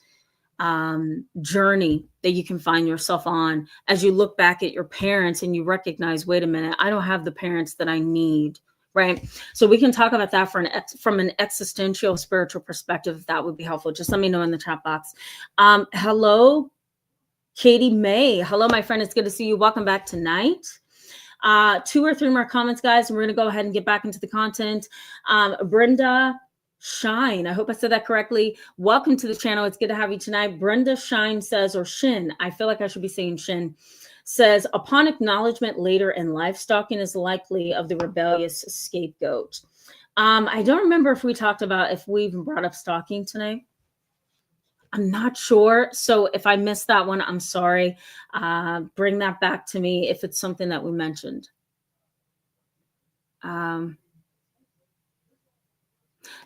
journey that you can find yourself on as you look back at your parents and you recognize, wait a minute, I don't have the parents that I need, right? So we can talk about that from an existential spiritual perspective, if that would be helpful. Just let me know in the chat box. Hello, Katie May. Hello, my friend. It's good to see you. Welcome back tonight. 2 or 3 more comments, guys, and we're going to go ahead and get back into the content. Brenda Shine, I hope I said that correctly. Welcome to the channel. It's good to have you tonight. Brenda Shine says, or Shin, I feel like I should be saying Shin, says, upon acknowledgement later in life, stalking is likely of the rebellious scapegoat. I don't remember if we talked about, if we even brought up stalking tonight. I'm not sure. So if I missed that one, I'm sorry. Bring that back to me if it's something that we mentioned.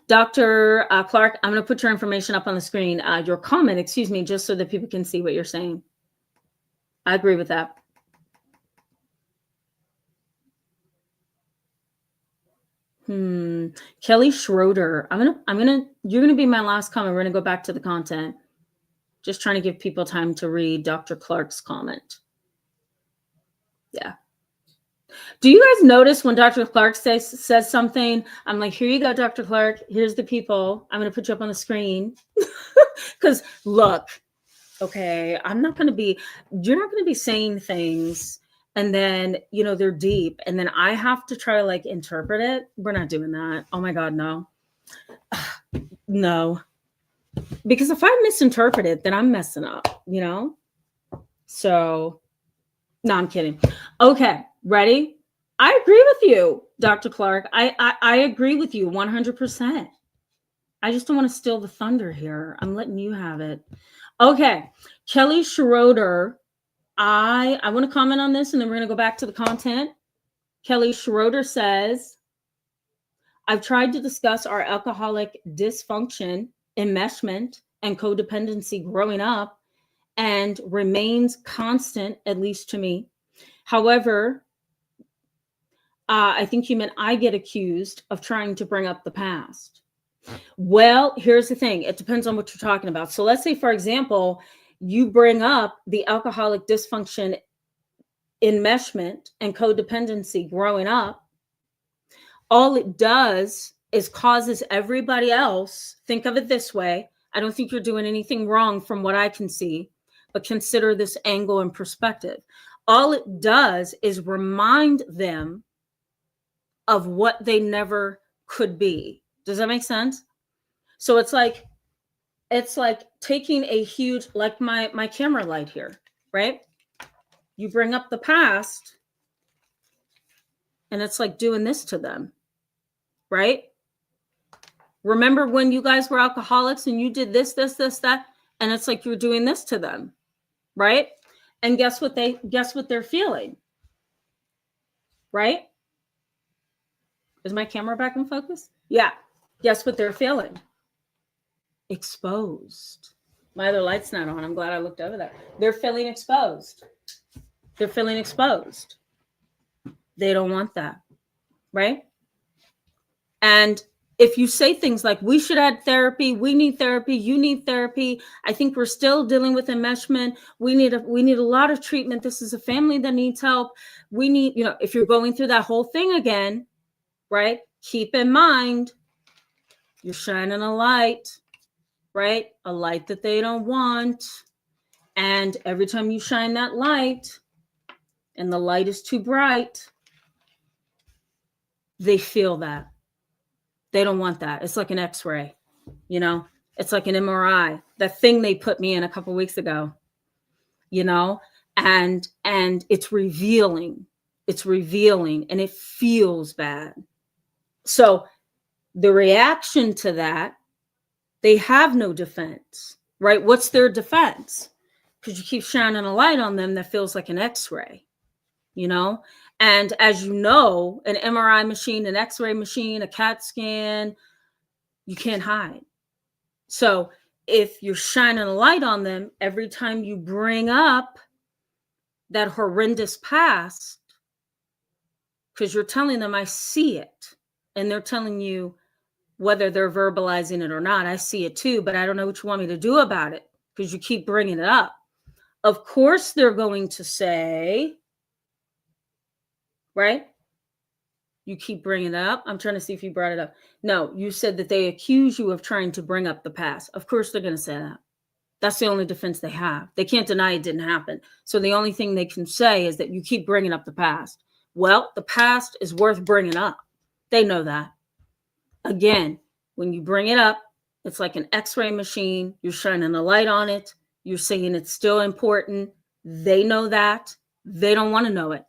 Dr. Clark, I'm going to put your information up on the screen, your comment, excuse me, just so that people can see what you're saying. I agree with that. Kelly Schroeder, you're going to be my last comment. We're going to go back to the content. Just trying to give people time to read Dr. Clark's comment. Yeah. Do you guys notice when Dr. Clark says something, I'm like, here you go, Dr. Clark. Here's the people. I'm going to put you up on the screen. Because look, okay, you're not going to be saying things and then, you know, they're deep. And then I have to try to like interpret it. We're not doing that. Oh my God, no. No. Because if I misinterpret it, then I'm messing up, you know? So, no, I'm kidding. Okay, ready? I agree with you, Dr. Clark. I agree with you 100%. I just don't want to steal the thunder here. I'm letting you have it. Okay, Kelly Schroeder. I want to comment on this and then we're going to go back to the content. Kelly Schroeder says, I've tried to discuss our alcoholic dysfunction, enmeshment, and codependency growing up, and remains constant, at least to me. However, I think you meant I get accused of trying to bring up the past. Well, here's the thing. It depends on what you're talking about. So let's say, for example, you bring up the alcoholic dysfunction, enmeshment, and codependency growing up. All it does is causes everybody else, think of it this way. I don't think you're doing anything wrong from what I can see, but consider this angle and perspective. All it does is remind them of what they never could be. Does that make sense? So it's like taking a huge, like my camera light here, right? You bring up the past and it's like doing this to them, right? Remember when you guys were alcoholics and you did this, that, and it's like you're doing this to them, right? And guess what they're feeling, right? Is my camera back in focus? Yeah. Guess what they're feeling? Exposed. My other light's not on. I'm glad I looked over there. They're feeling exposed. They're feeling exposed. They don't want that, right? And if you say things like, we should add therapy, we need therapy, you need therapy, I think we're still dealing with enmeshment, we need a lot of treatment, this is a family that needs help, we need, if you're going through that whole thing again, right? Keep in mind, you're shining a light, right? A light that they don't want. And every time you shine that light and the light is too bright, they feel that. They don't want that. It's like an X-ray, it's like an MRI, that thing they put me in a couple weeks ago, and it's revealing and it feels bad. So the reaction to that, they have no defense, right? What's their defense? Because you keep shining a light on them that feels like an X-ray, And as you know, an MRI machine, an X-ray machine, a CAT scan, you can't hide. So if you're shining a light on them, every time you bring up that horrendous past, because you're telling them, I see it. And they're telling you, whether they're verbalizing it or not, I see it too, but I don't know what you want me to do about it because you keep bringing it up. Of course, they're going to say, right? You keep bringing it up. I'm trying to see if you brought it up. No, you said that they accuse you of trying to bring up the past. Of course, they're going to say that. That's the only defense they have. They can't deny it didn't happen. So the only thing they can say is that you keep bringing up the past. Well, the past is worth bringing up. They know that. Again, when you bring it up, it's like an X-ray machine. You're shining a light on it. You're saying it's still important. They know that. They don't want to know it.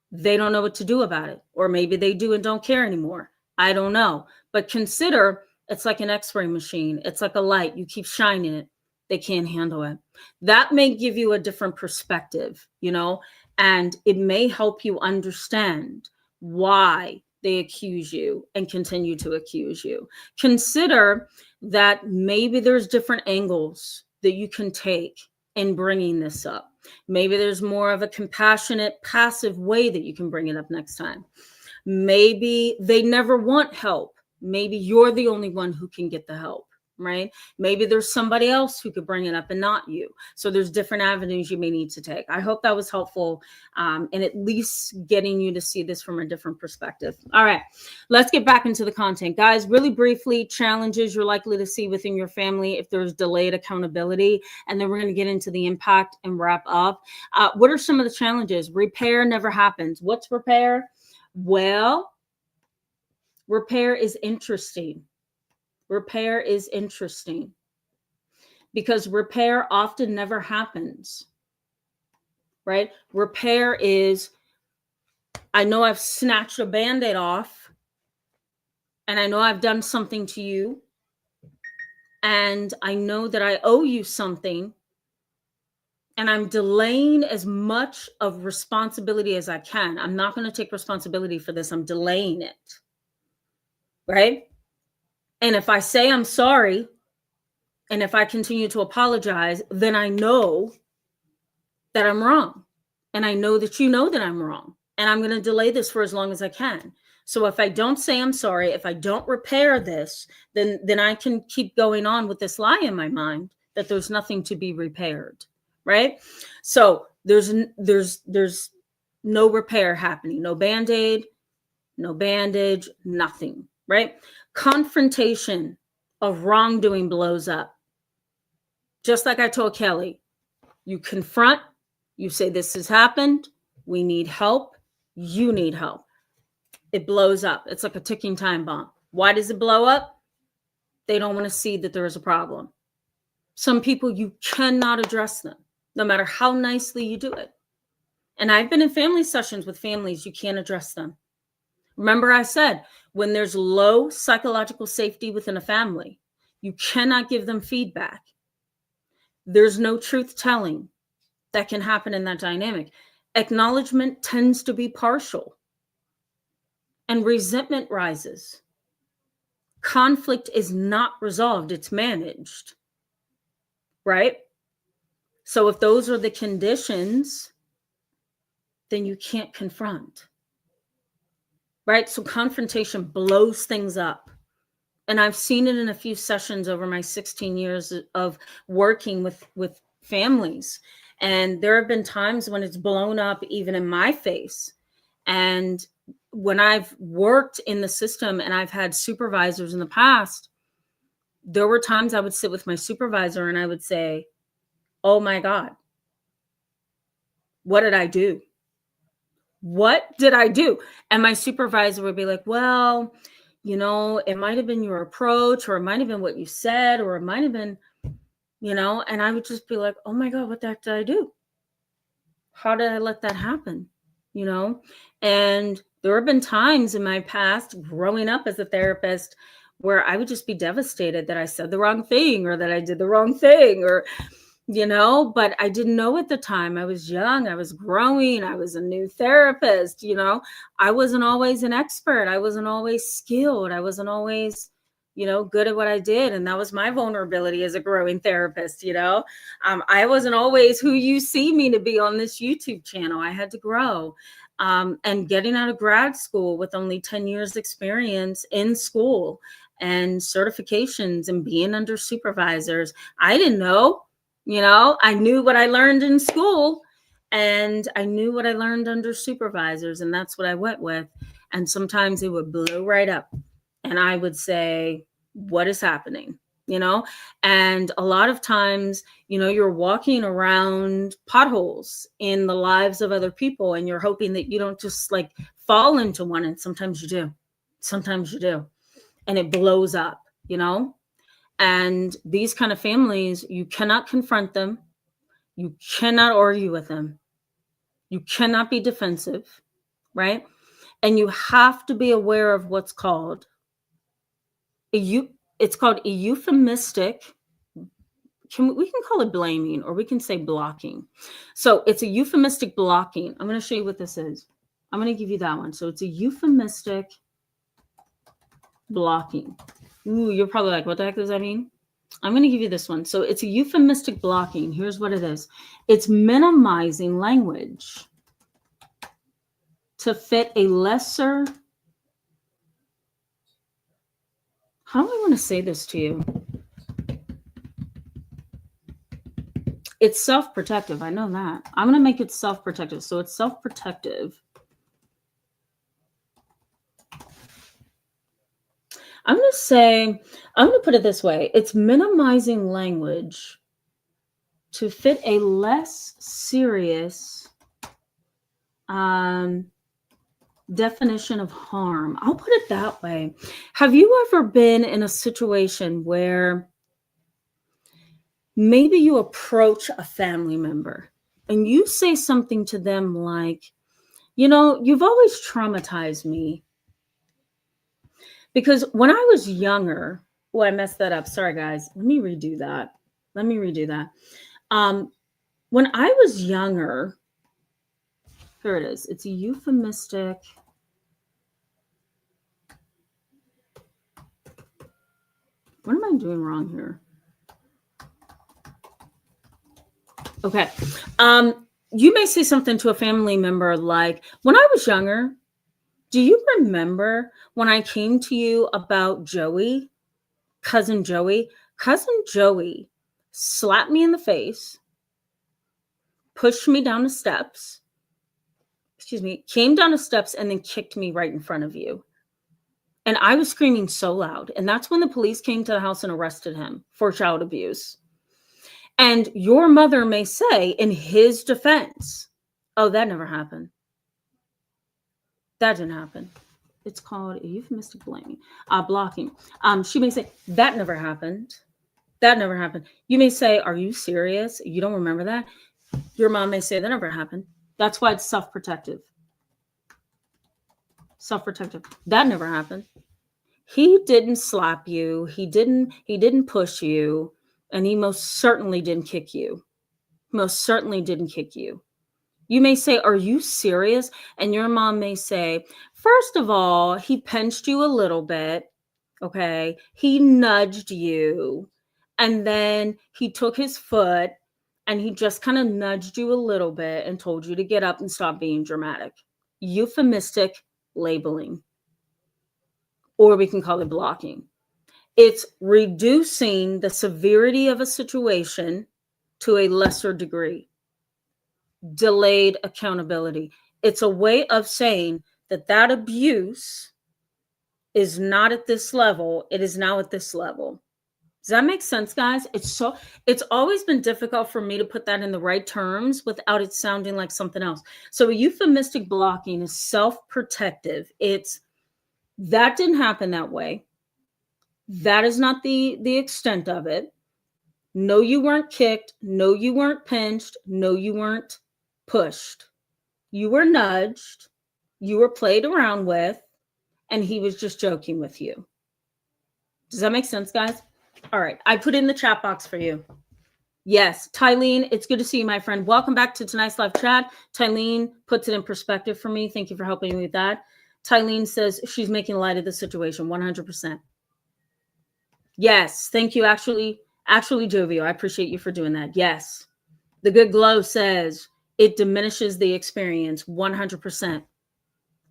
They don't know what to do about it. Or maybe they do and don't care anymore. I don't know. But consider it's like an X-ray machine. It's like a light. You keep shining it. They can't handle it. That may give you a different perspective, and it may help you understand why they accuse you and continue to accuse you. Consider that maybe there's different angles that you can take in bringing this up. Maybe there's more of a compassionate, passive way that you can bring it up next time. Maybe they never want help. Maybe you're the only one who can get the help, right? Maybe there's somebody else who could bring it up and not you. So there's different avenues you may need to take. I hope that was helpful in at least getting you to see this from a different perspective. All right, let's get back into the content. Guys, really briefly, challenges you're likely to see within your family if there's delayed accountability. And then we're going to get into the impact and wrap up. What are some of the challenges? Repair never happens. What's repair? Well, repair is interesting. Repair is interesting because repair often never happens, right? Repair is, I know I've snatched a Band-Aid off and I know I've done something to you and I know that I owe you something and I'm delaying as much of responsibility as I can. I'm not going to take responsibility for this. I'm delaying it, right? And if I say I'm sorry, and if I continue to apologize, then I know that I'm wrong. And I know that you know that I'm wrong. And I'm going to delay this for as long as I can. So if I don't say I'm sorry, if I don't repair this, then I can keep going on with this lie in my mind that there's nothing to be repaired, right? So there's no repair happening, no band-aid, no bandage, nothing, right? Confrontation of wrongdoing blows up. Just like I told Kelly, you confront, you say, this has happened, we need help, you need help. It blows up. It's like a ticking time bomb. Why does it blow up? They don't want to see that there is a problem. Some people, you cannot address them, no matter how nicely you do it. And I've been in family sessions with families, you can't address them. Remember I said, when there's low psychological safety within a family, you cannot give them feedback. There's no truth telling that can happen in that dynamic. Acknowledgement tends to be partial, and resentment rises. Conflict is not resolved, it's managed, right? So if those are the conditions, then you can't confront, right? So confrontation blows things up. And I've seen it in a few sessions over my 16 years of working with families. And there have been times when it's blown up even in my face. And when I've worked in the system and I've had supervisors in the past, there were times I would sit with my supervisor and I would say, oh my God, what did I do? What did I do? And my supervisor would be like, well, it might have been your approach, or it might have been what you said, or it might have been, and I would just be like, oh my God, what the heck did I do? How did I let that happen? And there have been times in my past growing up as a therapist where I would just be devastated that I said the wrong thing or that I did the wrong thing or but I didn't know at the time. I was young, I was growing, I was a new therapist, I wasn't always an expert. I wasn't always skilled. I wasn't always, good at what I did. And that was my vulnerability as a growing therapist, I wasn't always who you see me to be on this YouTube channel. I had to grow. And getting out of grad school with only 10 years experience in school and certifications and being under supervisors, I didn't know. I knew what I learned in school and I knew what I learned under supervisors, and that's what I went with. And sometimes it would blow right up and I would say, what is happening? And a lot of times, you're walking around potholes in the lives of other people and you're hoping that you don't just like fall into one. And sometimes you do. And it blows up, And these kind of families, you cannot confront them. You cannot argue with them. You cannot be defensive, right? And you have to be aware of what's called it's called a euphemistic. We can call it blaming, or we can say blocking. So it's a euphemistic blocking. I'm going to show you what this is. I'm going to give you that one. So it's a euphemistic blocking. Ooh, you're probably like, what the heck does that mean? I'm going to give you this one. So it's a euphemistic blocking. Here's what it is. It's minimizing language to fit a lesser. How do I want to say this to you? It's self-protective. I know that. I'm going to make it self-protective. So it's self-protective. I'm going to put it this way. It's minimizing language to fit a less serious definition of harm. I'll put it that way. Have you ever been in a situation where maybe you approach a family member and you say something to them like, you've always traumatized me? Because when I was younger, I messed that up. Sorry, guys. Let me redo that. When I was younger, here it is. It's a euphemistic. What am I doing wrong here? Okay. You may say something to a family member like, when I was younger, do you remember when I came to you about Joey, cousin Joey? Cousin Joey slapped me in the face, pushed me down the steps, came down the steps and then kicked me right in front of you. And I was screaming so loud. And that's when the police came to the house and arrested him for child abuse. And your mother may say in his defense, oh, that never happened. That didn't happen. It's called a euphemistic blocking. She may say, that never happened. That never happened. You may say, are you serious? You don't remember that? Your mom may say, that never happened. That's why it's self-protective. Self-protective. That never happened. He didn't slap you. He didn't push you. And he most certainly didn't kick you. Most certainly didn't kick you. You may say, are you serious? And your mom may say, first of all, he pinched you a little bit. Okay. He nudged you. And then he took his foot and he just kind of nudged you a little bit and told you to get up and stop being dramatic. Euphemistic labeling. Or we can call it blocking. It's reducing the severity of a situation to a lesser degree. Delayed accountability. It's a way of saying that abuse is not at this level. It is now at this level. Does that make sense, guys? It's always been difficult for me to put that in the right terms without it sounding like something else. So a euphemistic blocking is self-protective. It's that didn't happen that way. That is not the extent of it. No, you weren't kicked. No, you weren't pinched. No, you weren't pushed. You were nudged. You were played around with, and he was just joking with you. Does that make sense, guys? All right. I put in the chat box for you. Yes. Tylene, it's good to see you, my friend. Welcome back to tonight's live chat. Tylene puts it in perspective for me. Thank you for helping me with that. Tylene says she's making light of the situation 100%. Yes. Thank you. Actually, Jovio, I appreciate you for doing that. Yes. The Good Glow says it diminishes the experience 100%.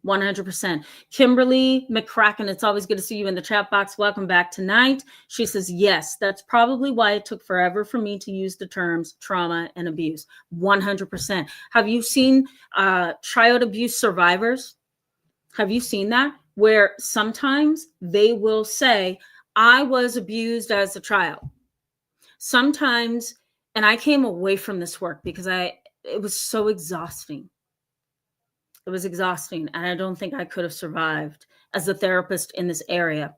100%. Kimberly McCracken, it's always good to see you in the chat box. Welcome back tonight. She says, yes, that's probably why it took forever for me to use the terms trauma and abuse. 100%. Have you seen child abuse survivors? Have you seen that? Where sometimes they will say, I was abused as a child. Sometimes, and I came away from this work because it was so exhausting. It was exhausting, and I don't think I could have survived as a therapist in this area.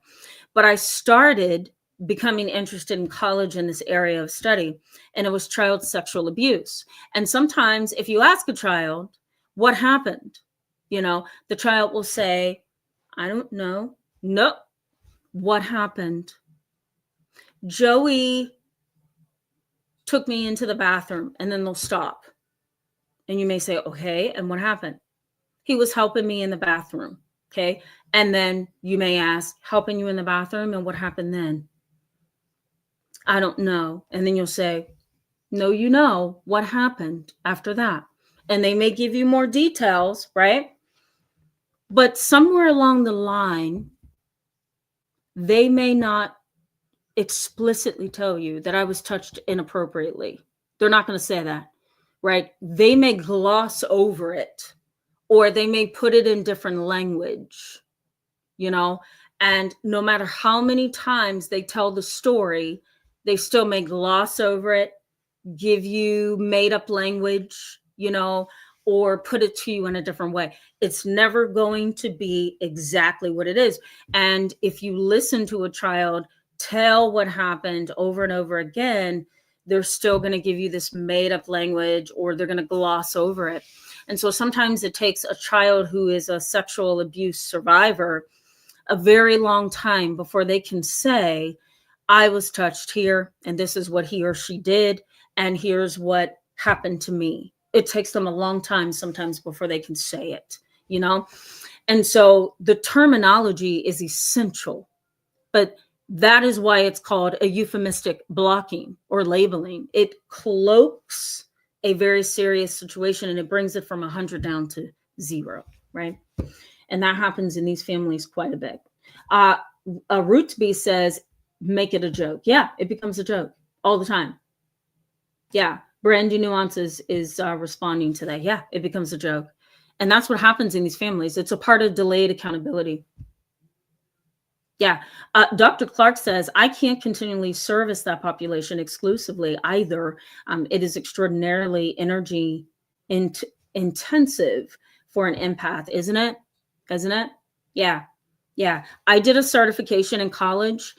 But I started becoming interested in college in this area of study, and it was child sexual abuse. And sometimes if you ask a child, what happened? The child will say, I don't know. No. What happened? Joey took me into the bathroom, and then they'll stop. And you may say, okay, and what happened? He was helping me in the bathroom. Okay. And then you may ask, helping you in the bathroom, and what happened then? I don't know. And then you'll say, no, what happened after that? And they may give you more details, right? But somewhere along the line, they may not explicitly tell you that I was touched inappropriately. They're not going to say that, right? They may gloss over it, or they may put it in different language, and no matter how many times they tell the story, they still may gloss over it, give you made up language, or put it to you in a different way. It's never going to be exactly what it is. And if you listen to a child tell what happened over and over again, they're still going to give you this made up language, or they're going to gloss over it. And so sometimes it takes a child who is a sexual abuse survivor a very long time before they can say, I was touched here, and this is what he or she did, and here's what happened to me. It takes them a long time sometimes before they can say it, And so the terminology is essential, but that is why it's called a euphemistic blocking or labeling. It cloaks a very serious situation, and it brings it from 100 down to 0, right? And that happens in these families quite a bit. Rootsby says, make it a joke. Yeah, it becomes a joke all the time. Yeah, Brandy Nuances is responding to that. Yeah, it becomes a joke. And that's what happens in these families. It's a part of delayed accountability. Yeah. Dr. Clark says, I can't continually service that population exclusively either. It is extraordinarily energy intensive for an empath, isn't it? Isn't it? Yeah. Yeah. I did a certification in college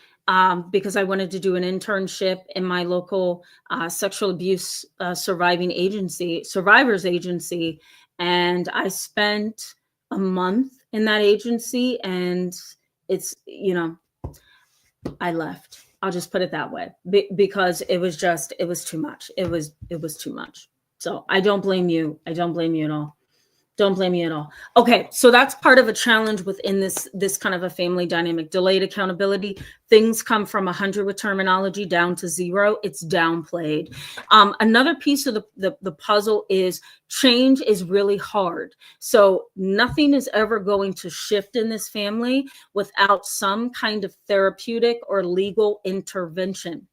because I wanted to do an internship in my local sexual abuse survivors agency. And I spent a month in that agency, and it's, I left. I'll just put it that way, because it was too much. It was too much. So I don't blame you. I don't blame you at all. Don't blame me at all. Okay, so that's part of a challenge within this kind of a family dynamic. Delayed accountability. Things come from 100 with terminology down to 0. It's downplayed. Another piece of the puzzle is change is really hard. So nothing is ever going to shift in this family without some kind of therapeutic or legal intervention.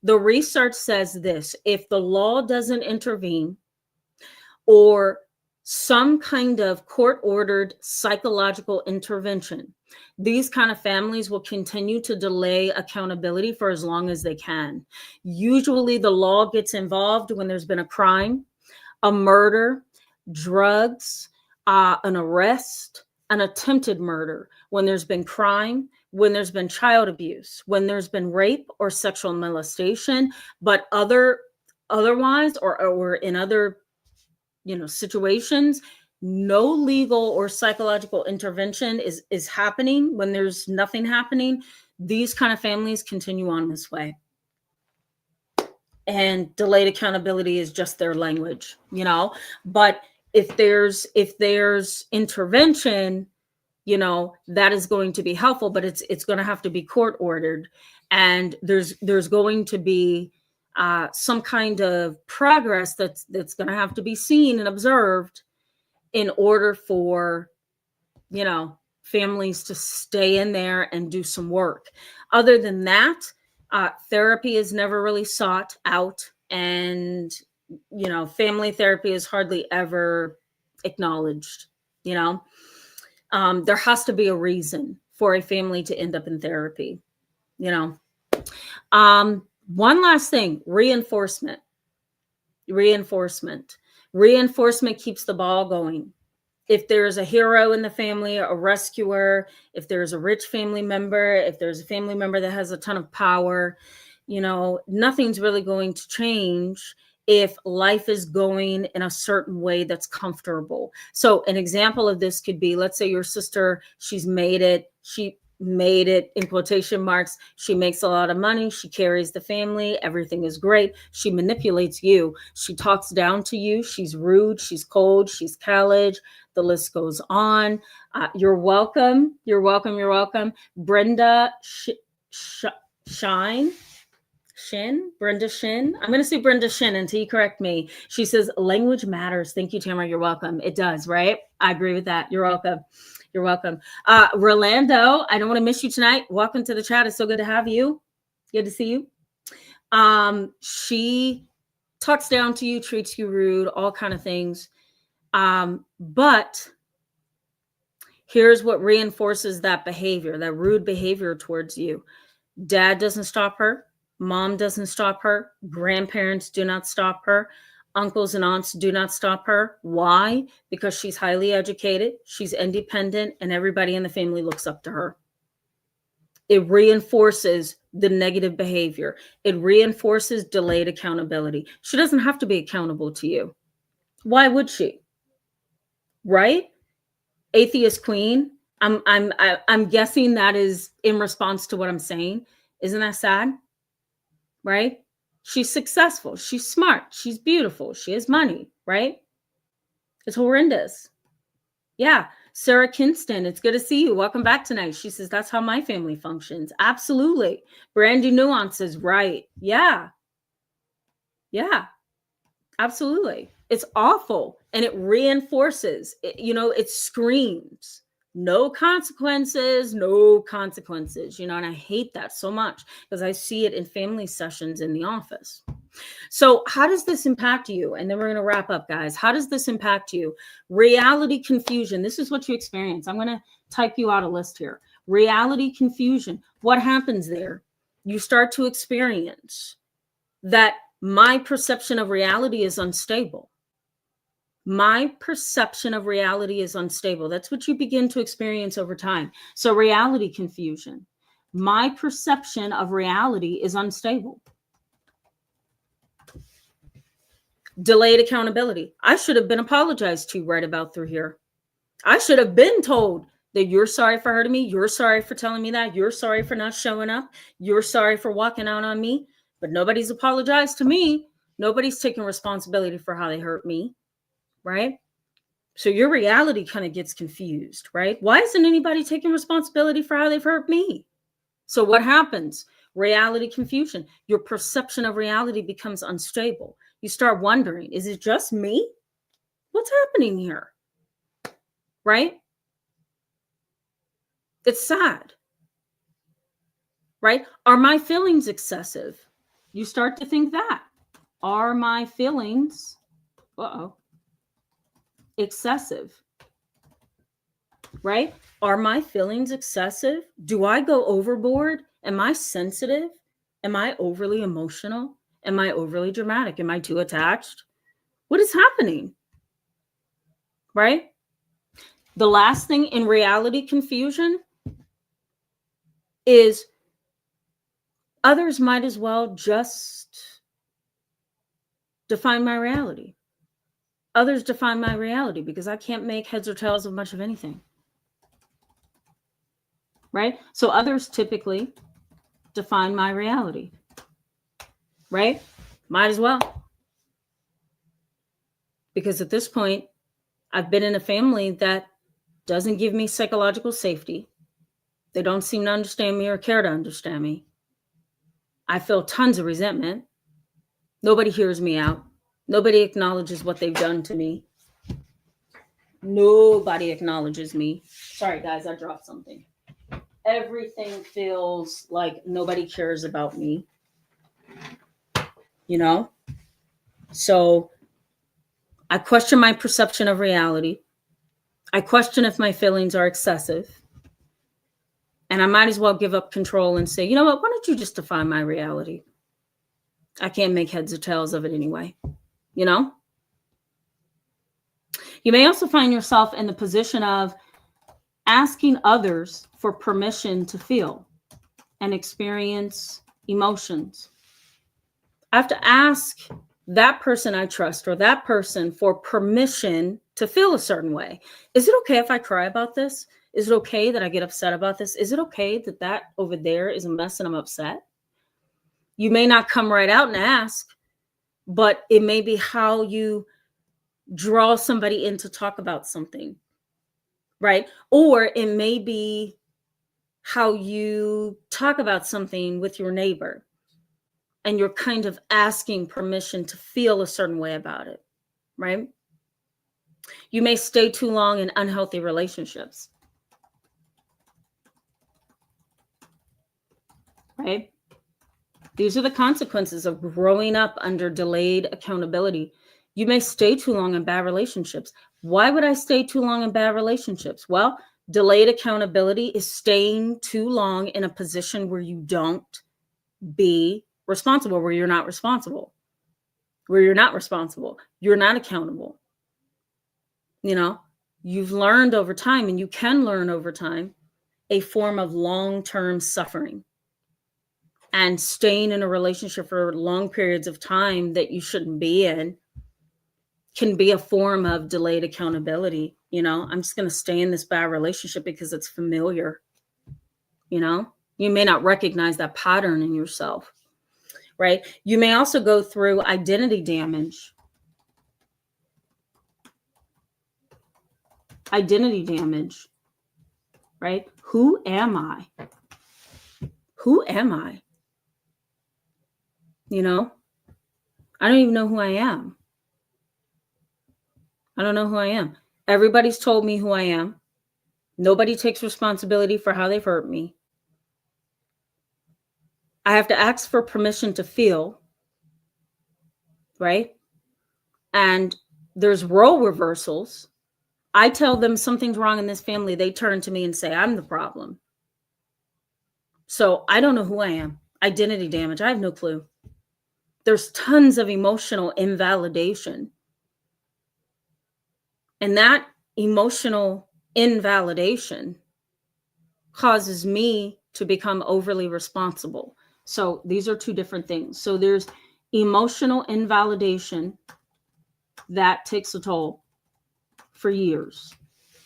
The research says this: if the law doesn't intervene, or some kind of court-ordered psychological intervention, these kind of families will continue to delay accountability for as long as they can. Usually the law gets involved when there's been a crime, a murder, drugs, an arrest, an attempted murder, when there's been crime, when there's been child abuse, when there's been rape or sexual molestation. But otherwise, or in other situations, no legal or psychological intervention is happening. When there's nothing happening, these kind of families continue on this way, and delayed accountability is just their language. But if there's intervention, that is going to be helpful, but it's going to have to be court ordered, and there's going to be some kind of progress that's going to have to be seen and observed in order for families to stay in there and do some work. Other than that, therapy is never really sought out, and family therapy is hardly ever acknowledged. There has to be a reason for a family to end up in therapy. One last thing: reinforcement keeps the ball going. If there's a hero in the family, a rescuer, if there's a rich family member, if there's a family member that has a ton of power, nothing's really going to change if life is going in a certain way that's comfortable. So an example of this could be, let's say your sister, she made it in quotation marks. She makes a lot of money. She carries the family. Everything is great. She manipulates you. She talks down to you. She's rude. She's cold. She's callous. The list goes on. You're welcome. You're welcome. You're welcome. Brenda Brenda Shin. I'm going to say Brenda Shin until you correct me. She says, language matters. Thank you, Tamara. You're welcome. It does, right? I agree with that. You're welcome. You're welcome. Rolando, I don't want to miss you tonight. Welcome to the chat. It's so good to have you. Good to see you. She talks down to you, treats you rude, all kind of things. But here's what reinforces that behavior, that rude behavior towards you. Dad doesn't stop her. Mom doesn't stop her. Grandparents do not stop her. Uncles and aunts do not stop her. Why? Because she's highly educated, she's independent, and everybody in the family looks up to her. It reinforces the negative behavior. It reinforces delayed accountability. She doesn't have to be accountable to you. Why would she? Right? Atheist queen. I'm guessing that is in response to what I'm saying. Isn't that sad? Right? She's successful. She's smart. She's beautiful. She has money, right? It's horrendous. Yeah. Sarah Kinston, it's good to see you. Welcome back tonight. She says, that's how my family functions. Absolutely. Brandy Nuances, right. Yeah. Yeah. Absolutely. It's awful and it reinforces, it screams no consequences, no consequences, and I hate that so much because I see it in family sessions in the office. So, how does this impact you? And then we're going to wrap up, guys. How does this impact you? Reality confusion. This is what you experience. I'm going to type you out a list here. Reality confusion. What happens there? You start to experience that my perception of reality is unstable. My perception of reality is unstable. That's what you begin to experience over time. So, reality confusion. My perception of reality is unstable. Delayed accountability. I should have been apologized to right about through here. I should have been told that you're sorry for hurting me. You're sorry for telling me that. You're sorry for not showing up. You're sorry for walking out on me. But nobody's apologized to me. Nobody's taking responsibility for how they hurt me, right? So your reality kind of gets confused, right? Why isn't anybody taking responsibility for how they've hurt me? So what happens? Reality confusion. Your perception of reality becomes unstable. You start wondering, is it just me? What's happening here? Right? It's sad. Right? Are my feelings excessive? You start to think that. Are my feelings excessive? Right? Are my feelings excessive? Do I go overboard? Am I sensitive? Am I overly emotional? Am I overly dramatic? Am I too attached? What is happening? Right? The last thing in reality confusion is others might as well just define my reality. Others define my reality because I can't make heads or tails of much of anything. Right? So others typically define my reality. Right? Might as well. Because at this point, I've been in a family that doesn't give me psychological safety. They don't seem to understand me or care to understand me. I feel tons of resentment. Nobody hears me out. Nobody acknowledges what they've done to me. Nobody acknowledges me. Sorry, guys, I dropped something. Everything feels like nobody cares about me. So I question my perception of reality. I question if my feelings are excessive. And I might as well give up control and say, you know what? Why don't you just define my reality? I can't make heads or tails of it anyway. You may also find yourself in the position of asking others for permission to feel and experience emotions. I have to ask that person I trust or that person for permission to feel a certain way. Is it okay if I cry about this? Is it okay that I get upset about this? Is it okay that over there is a mess and I'm upset? You may not come right out and ask, but it may be how you draw somebody in to talk about something, right? Or it may be how you talk about something with your neighbor and you're kind of asking permission to feel a certain way about it, right? You may stay too long in unhealthy relationships, right? These are the consequences of growing up under delayed accountability. You may stay too long in bad relationships. Why would I stay too long in bad relationships? Well, delayed accountability is staying too long in a position where you don't be responsible, where you're not responsible, you're not accountable. You've learned over time, and you can learn over time, a form of long-term suffering. And staying in a relationship for long periods of time that you shouldn't be in can be a form of delayed accountability. I'm just going to stay in this bad relationship because it's familiar. You may not recognize that pattern in yourself, right? You may also go through identity damage. Right? Who am I? I don't even know who I am. I don't know who I am. Everybody's told me who I am. Nobody takes responsibility for how they've hurt me. I have to ask for permission to feel, right? And there's role reversals. I tell them something's wrong in this family. They turn to me and say, I'm the problem. So I don't know who I am. Identity damage. I have no clue. There's tons of emotional invalidation. And that emotional invalidation causes me to become overly responsible. So these are two different things. So there's emotional invalidation that takes a toll for years.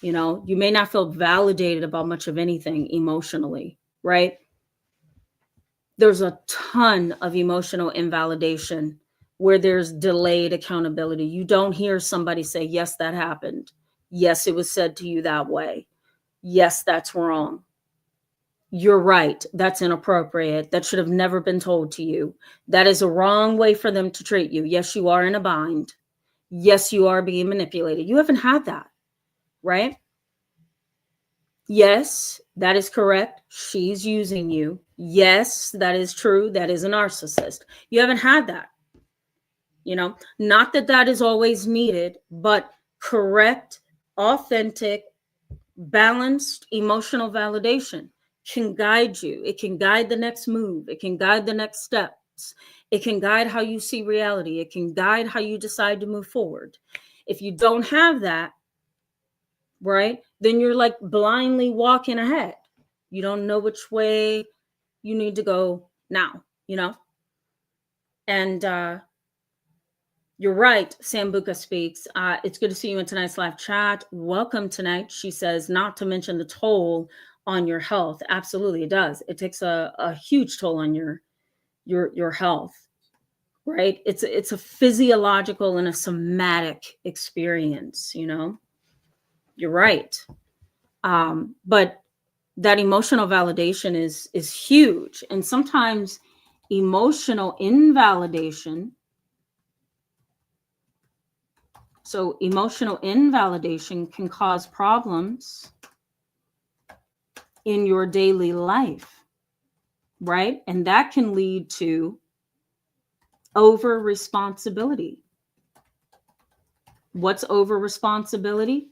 You know, you may not feel validated about much of anything emotionally, right? There's a ton of emotional invalidation where there's delayed accountability. You don't hear somebody say, yes, that happened. Yes, it was said to you that way. Yes, that's wrong. You're right. That's inappropriate. That should have never been told to you. That is a wrong way for them to treat you. Yes, you are in a bind. Yes, you are being manipulated. You haven't had that, right? Yes, that is correct. She's using you. Yes, that is true. That is a narcissist. You haven't had that. You know, not that that is always needed, but correct, authentic, balanced emotional validation can guide you. It can guide the next move. It can guide the next steps. It can guide how you see reality. It can guide how you decide to move forward. If you don't have that, right, then you're like blindly walking ahead. You don't know which way you need to go now, you know? And you're right, Sambuca speaks. It's good to see you in tonight's live chat. Welcome tonight. She says, not to mention the toll on your health. Absolutely, it does. It takes a huge toll on your health, right? It's a physiological and a somatic experience, you know? You're right. But that emotional validation is huge. And sometimes emotional invalidation. So emotional invalidation can cause problems in your daily life, right? And that can lead to over responsibility. What's over responsibility?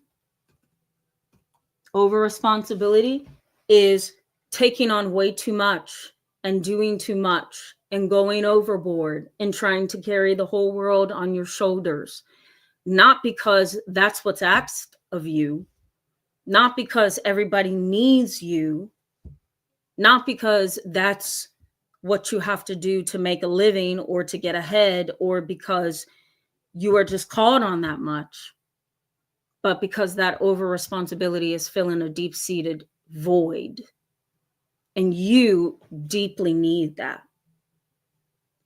Over responsibility is taking on way too much and doing too much and going overboard and trying to carry the whole world on your shoulders. Not because that's what's asked of you, not because everybody needs you, not because that's what you have to do to make a living or to get ahead, or because you are just called on that much, but because that over responsibility is filling a deep seated void. And you deeply need that.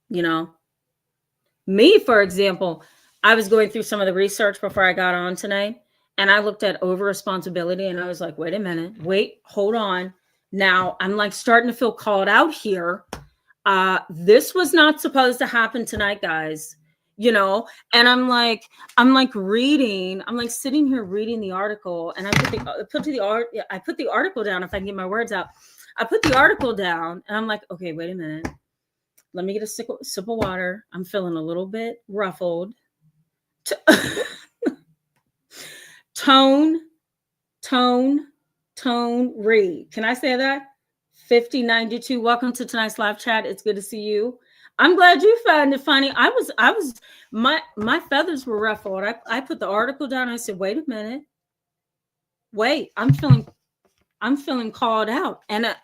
You know, me, for example, I was going through some of the research before I got on tonight, and I looked at over responsibility and I was like, wait a minute, wait, hold on. Now I'm like starting to feel called out here. This was not supposed to happen tonight, guys. You know, and I'm like reading, I'm like sitting here reading the article, and I put the article down. If I can get my words out, I put the article down, and I'm like, okay, wait a minute. Let me get a sip of water. I'm feeling a little bit ruffled. Tone, read. Can I say that? 5092. Welcome to tonight's live chat. It's good to see you. I'm glad you found it funny. My feathers were ruffled. I put the article down. I said, wait a minute. Wait, I'm feeling called out. And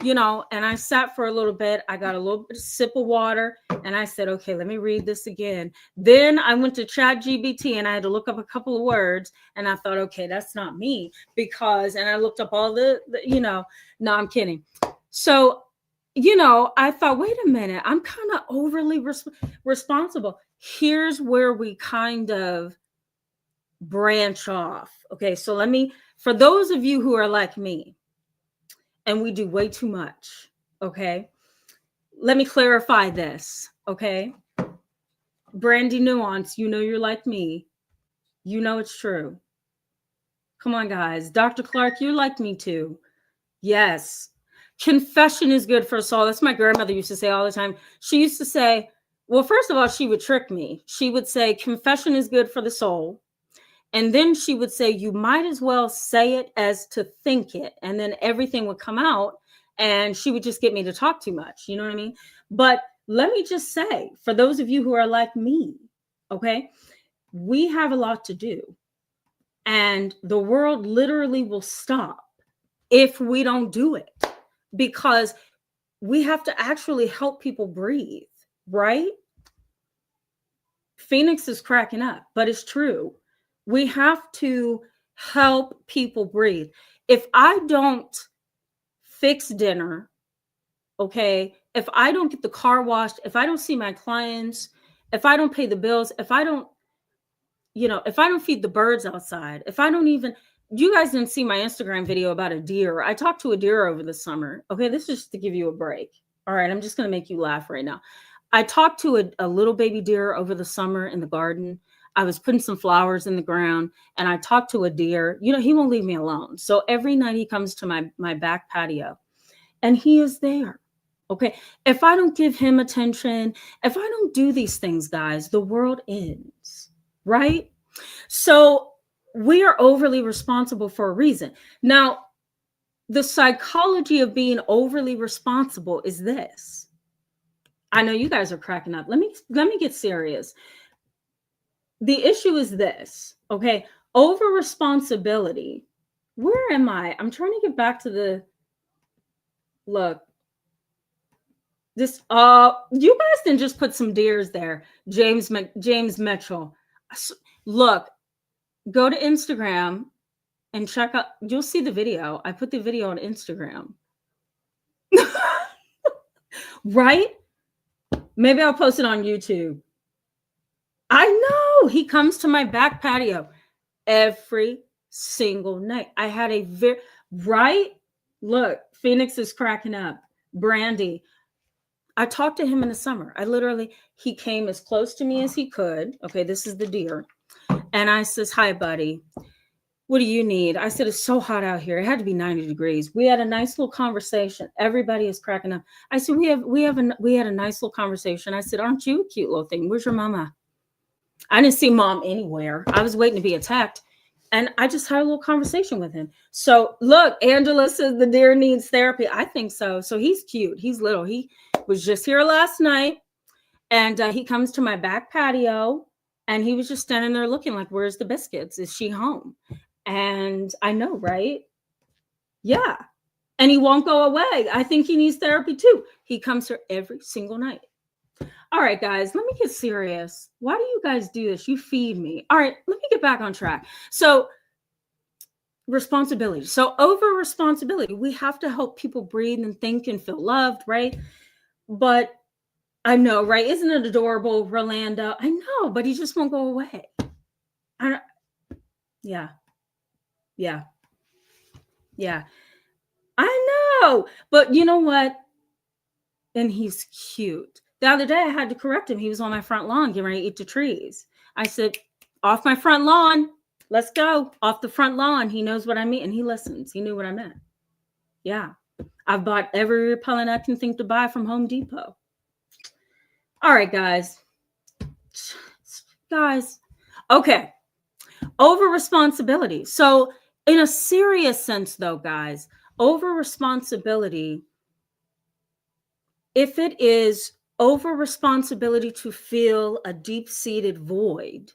you know, and I sat for a little bit. I got a little bit of sip of water, and I said, okay, let me read this again. Then I went to ChatGPT and I had to look up a couple of words, and I thought, okay, that's not me, because, and I looked up all the you know, no, I'm kidding. So, you know, I thought, wait a minute, I'm kind of overly responsible. Here's where we kind of branch off. Okay, so let me, for those of you who are like me, and we do way too much, okay? Let me clarify this, okay? Brandy Nuance, you know you're like me. You know it's true. Come on, guys. Dr. Clark, you're like me too. Yes. Confession is good for a soul. That's my grandmother used to say all the time. She used to say, well, first of all, she would trick me. She would say, confession is good for the soul. And then she would say, you might as well say it as to think it. And then everything would come out and she would just get me to talk too much. You know what I mean? But let me just say, for those of you who are like me, okay, we have a lot to do. And the world literally will stop if we don't do it, because we have to actually help people breathe, right? Phoenix is cracking up, but it's true. We have to help people breathe. If I don't fix dinner, okay, if I don't get the car washed, if I don't see my clients, if I don't pay the bills, if I don't, if I don't feed the birds outside, if I don't even, you guys didn't see my Instagram video about a deer. I talked to a deer over the summer. Okay, this is just to give you a break. All right, I'm just going to make you laugh right now. I talked to a little baby deer over the summer in the garden. I was putting some flowers in the ground and I talked to a deer. He won't leave me alone. So every night he comes to my back patio and he is there. Okay. If I don't give him attention, if I don't do these things, guys, the world ends, right? So we are overly responsible for a reason. Now, the psychology of being overly responsible is this. I know you guys are cracking up. Let me get serious. The issue is this, okay? Over responsibility. Where am I? I'm trying to get back to the look. This you guys didn't just put some deers there. James Mitchell. Look, go to Instagram and check out. You'll see the video. I put the video on Instagram. Right? Maybe I'll post it on YouTube. I know. He comes to my back patio every single night. I had a right? Look, Phoenix is cracking up. Brandy. I talked to him in the summer. He came as close to me as he could. Okay, this is the deer. And I says, hi, buddy. What do you need? I said, it's so hot out here. It had to be 90 degrees. We had a nice little conversation. Everybody is cracking up. I said, we had a nice little conversation. I said, aren't you a cute little thing? Where's your mama? I didn't see mom anywhere. I was waiting to be attacked. And I just had a little conversation with him. So look, Angela says the deer needs therapy. I think so. So he's cute. He's little. He was just here last night. And he comes to my back patio. And he was just standing there looking like, where's the biscuits? Is she home? And I know, right? Yeah. And he won't go away. I think he needs therapy too. He comes here every single night. All right, guys, let me get serious. Why do you guys do this? You feed me. All right, let me get back on track. So responsibility. So over responsibility, we have to help people breathe and think and feel loved, right? But I know, right? Isn't it adorable, Rolando? I know, but he just won't go away. Yeah. I know, but you know what? And he's cute. The other day I had to correct him. He was on my front lawn getting ready to eat the trees. I said, off my front lawn. Let's go. Off the front lawn. He knows what I mean. And he listens. He knew what I meant. Yeah. I've bought every repellent I can think to buy from Home Depot. All right, guys. Okay. Over responsibility. So in a serious sense, though, guys, over responsibility, if it is over responsibility to fill a deep-seated void,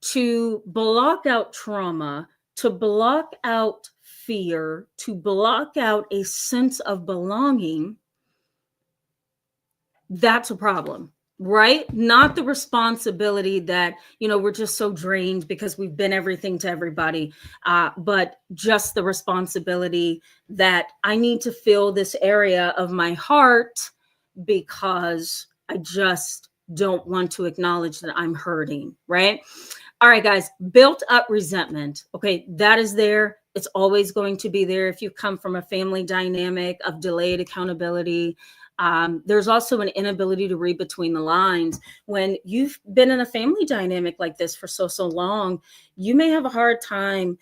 to block out trauma, to block out fear, to block out a sense of belonging, that's a problem, right? Not the responsibility that, we're just so drained because we've been everything to everybody, but just the responsibility that I need to fill this area of my heart because I just don't want to acknowledge that I'm hurting, right? All right, guys, built up resentment. Okay, that is there. It's always going to be there if you come from a family dynamic of delayed accountability. There's also an inability to read between the lines. When you've been in a family dynamic like this for so long, you may have a hard time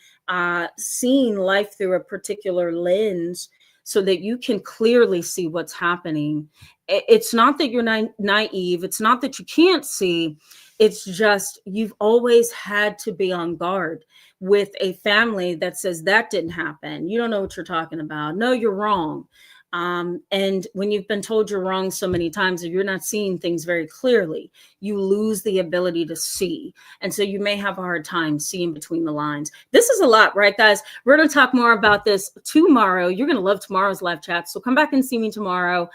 seeing life through a particular lens so that you can clearly see what's happening. It's not that you're naive. It's not that you can't see. It's just you've always had to be on guard with a family that says that didn't happen. You don't know what you're talking about. No, you're wrong. And when you've been told you're wrong so many times, or you're not seeing things very clearly, you lose the ability to see. And so you may have a hard time seeing between the lines. This is a lot, right, guys? We're going to talk more about this tomorrow. You're going to love tomorrow's live chat. So come back and see me tomorrow.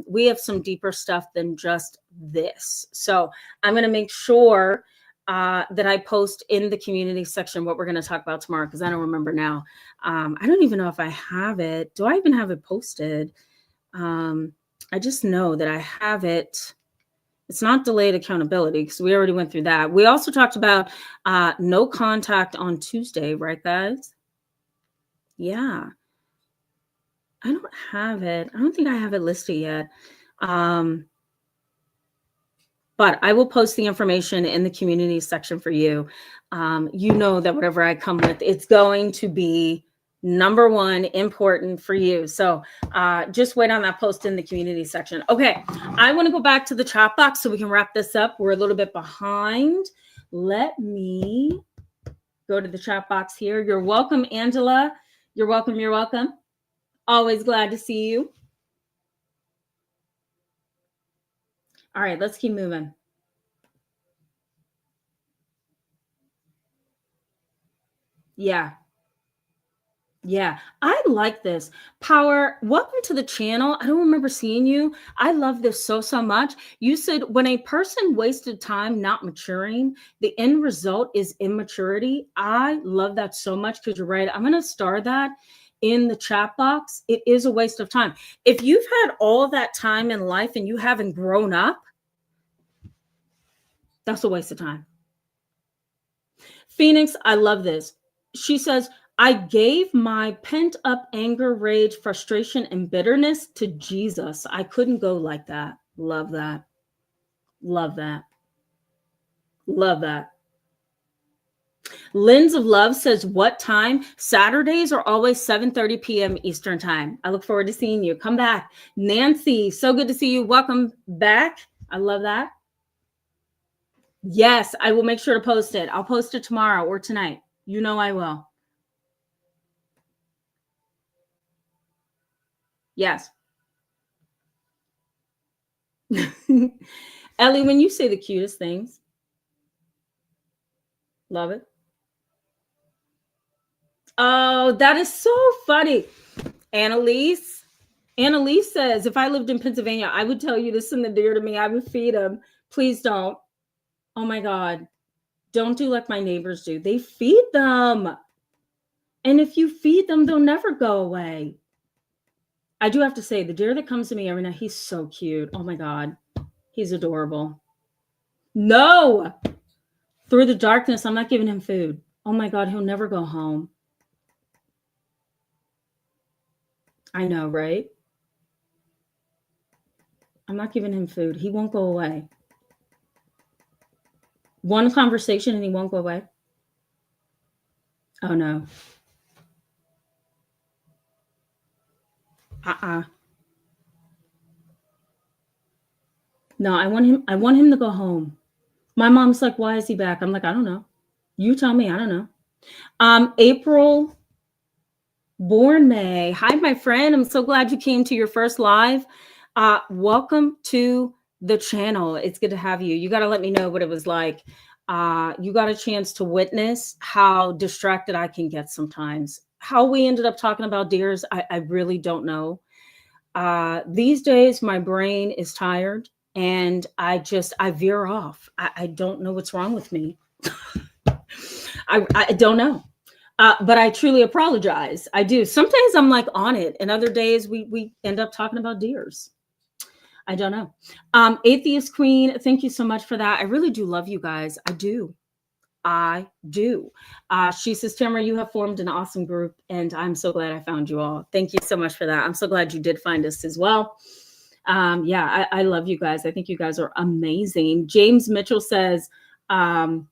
We have some deeper stuff than just this. So I'm going to make sure that I post in the community section what we're going to talk about tomorrow, because I don't remember now. I don't even know if I have it. Do I even have it posted? I just know that I have it. It's not delayed accountability, because we already went through that. We also talked about no contact on Tuesday, right, guys? Yeah. I don't have it. I don't think I have it listed yet. But I will post the information in the community section for you. You know that whatever I come with, it's going to be number one important for you. So just wait on that post in the community section. Okay, I want to go back to the chat box so we can wrap this up. We're a little bit behind. Let me go to the chat box here. You're welcome, Angela. You're welcome. You're welcome. Always glad to see you. All right, let's keep moving. Yeah. Yeah, I like this. Power, welcome to the channel. I don't remember seeing you. I love this so much. You said when a person wasted time not maturing, the end result is immaturity. I love that so much, because you're right. I'm going to star that in the chat box. It is a waste of time. If you've had all that time in life and you haven't grown up, that's a waste of time. Phoenix, I love this. She says, I gave my pent up anger, rage, frustration, and bitterness to Jesus. I couldn't go like that. Love that. Love that. Love that. Lens of Love says, what time? Saturdays are always 7:30 p.m. Eastern time. I look forward to seeing you. Come back. Nancy, so good to see you. Welcome back. I love that. Yes, I will make sure to post it. I'll post it tomorrow or tonight. You know I will. Yes. Ellie, when you say the cutest things, love it. Oh, that is so funny. Annalise says, if I lived in Pennsylvania, I would tell you to send the deer to me. I would feed them. Please don't. Oh my God. Don't do like my neighbors do. They feed them. And if you feed them, they'll never go away. I do have to say, the deer that comes to me every night, he's so cute. Oh my God. He's adorable. No. Through the darkness, I'm not giving him food. Oh my God, he'll never go home. I know, right? I'm not giving him food. He won't go away. One conversation and he won't go away. Oh no. No, I want him to go home. My mom's like, why is he back? I'm like, I don't know. You tell me. I don't know. April, born May. Hi, my friend. I'm so glad you came to your first live. Welcome to the channel. It's good to have you. You got to let me know what it was like. You got a chance to witness how distracted I can get sometimes. How we ended up talking about deers, I really don't know. These days, my brain is tired and I veer off. I don't know what's wrong with me. I don't know. But I truly apologize. I do. Sometimes I'm like on it, and other days we end up talking about deers. I don't know. Atheist Queen, thank you so much for that. I really do love you guys. I do. I do. She says, Tamara, you have formed an awesome group, and I'm so glad I found you all. Thank you so much for that. I'm so glad you did find us as well. Yeah, I love you guys. I think you guys are amazing. James Mitchell says, oh,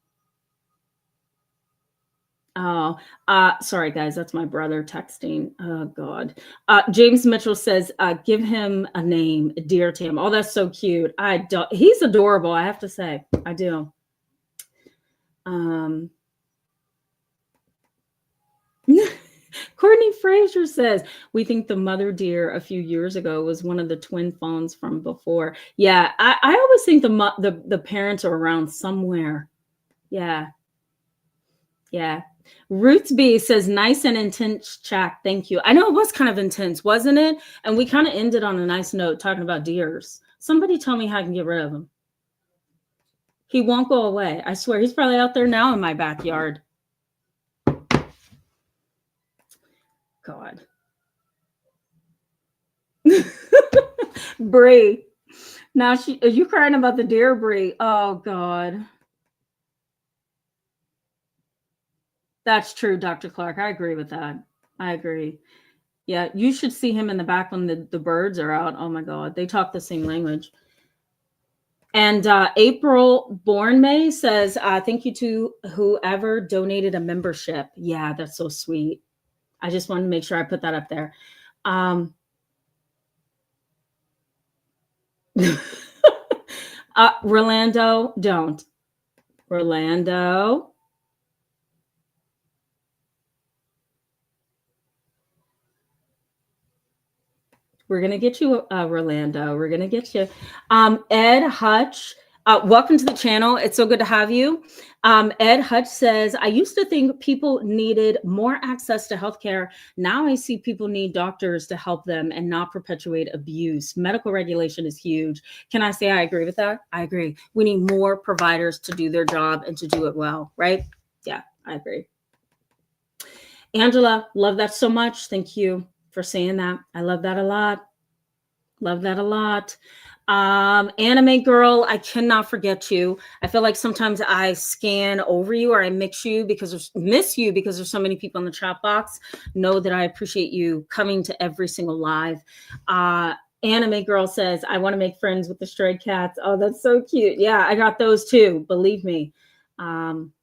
sorry guys, that's my brother texting. Oh God. James Mitchell says, give him a name, Dear Tam. Oh, that's so cute. He's adorable, I have to say. I do. Courtney Frazier says, we think the mother deer a few years ago was one of the twin fawns from before. Yeah, I always think the parents are around somewhere. Yeah. Yeah. Roots B says, nice and intense chat. Thank you. I know it was kind of intense, wasn't it? And we kind of ended on a nice note talking about deers. Somebody tell me how I can get rid of him. He won't go away. I swear. He's probably out there now in my backyard. God. Bree. Now are you crying about the deer, Bree? Oh God. That's true, Dr. Clark. I agree with that. I agree. Yeah, you should see him in the back when the birds are out. Oh my God. They talk the same language. And April Born May says, thank you to whoever donated a membership. Yeah, that's so sweet. I just wanted to make sure I put that up there. Rolando, don't. Rolando. We're going to get you, Rolando. We're going to get you. Ed Hutch, welcome to the channel. It's so good to have you. Ed Hutch says, I used to think people needed more access to healthcare. Now I see people need doctors to help them and not perpetuate abuse. Medical regulation is huge. Can I say I agree with that? I agree. We need more providers to do their job and to do it well, right? Yeah, I agree. Angela, love that so much. Thank you for saying that. I love that a lot. Love that a lot. Anime girl, I cannot forget you. I feel like sometimes I scan over you or I miss you because there's so many people in the chat box. Know that I appreciate you coming to every single live. Anime girl says, I want to make friends with the stray cats. Oh, that's so cute. Yeah, I got those too. Believe me.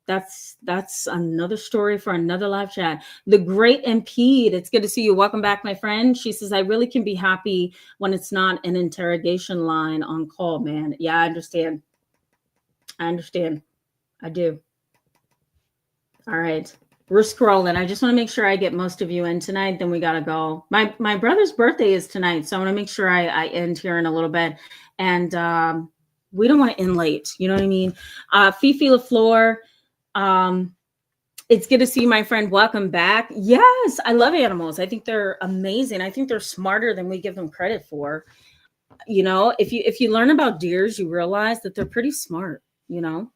That's another story for another live chat. The Great Impede, it's good to see you. Welcome back, my friend. She says, I really can be happy when it's not an interrogation line on call, man. Yeah, I understand. I do. All right. We're scrolling. I just want to make sure I get most of you in tonight. Then we got to go. My brother's birthday is tonight, so I want to make sure I end here in a little bit. And we don't want to end late. You know what I mean? Fifi LaFleur, it's good to see you, my friend. Welcome back. Yes, I love animals. I think they're amazing. I think they're smarter than we give them credit for. You know, if you learn about deers, you realize that they're pretty smart, you know?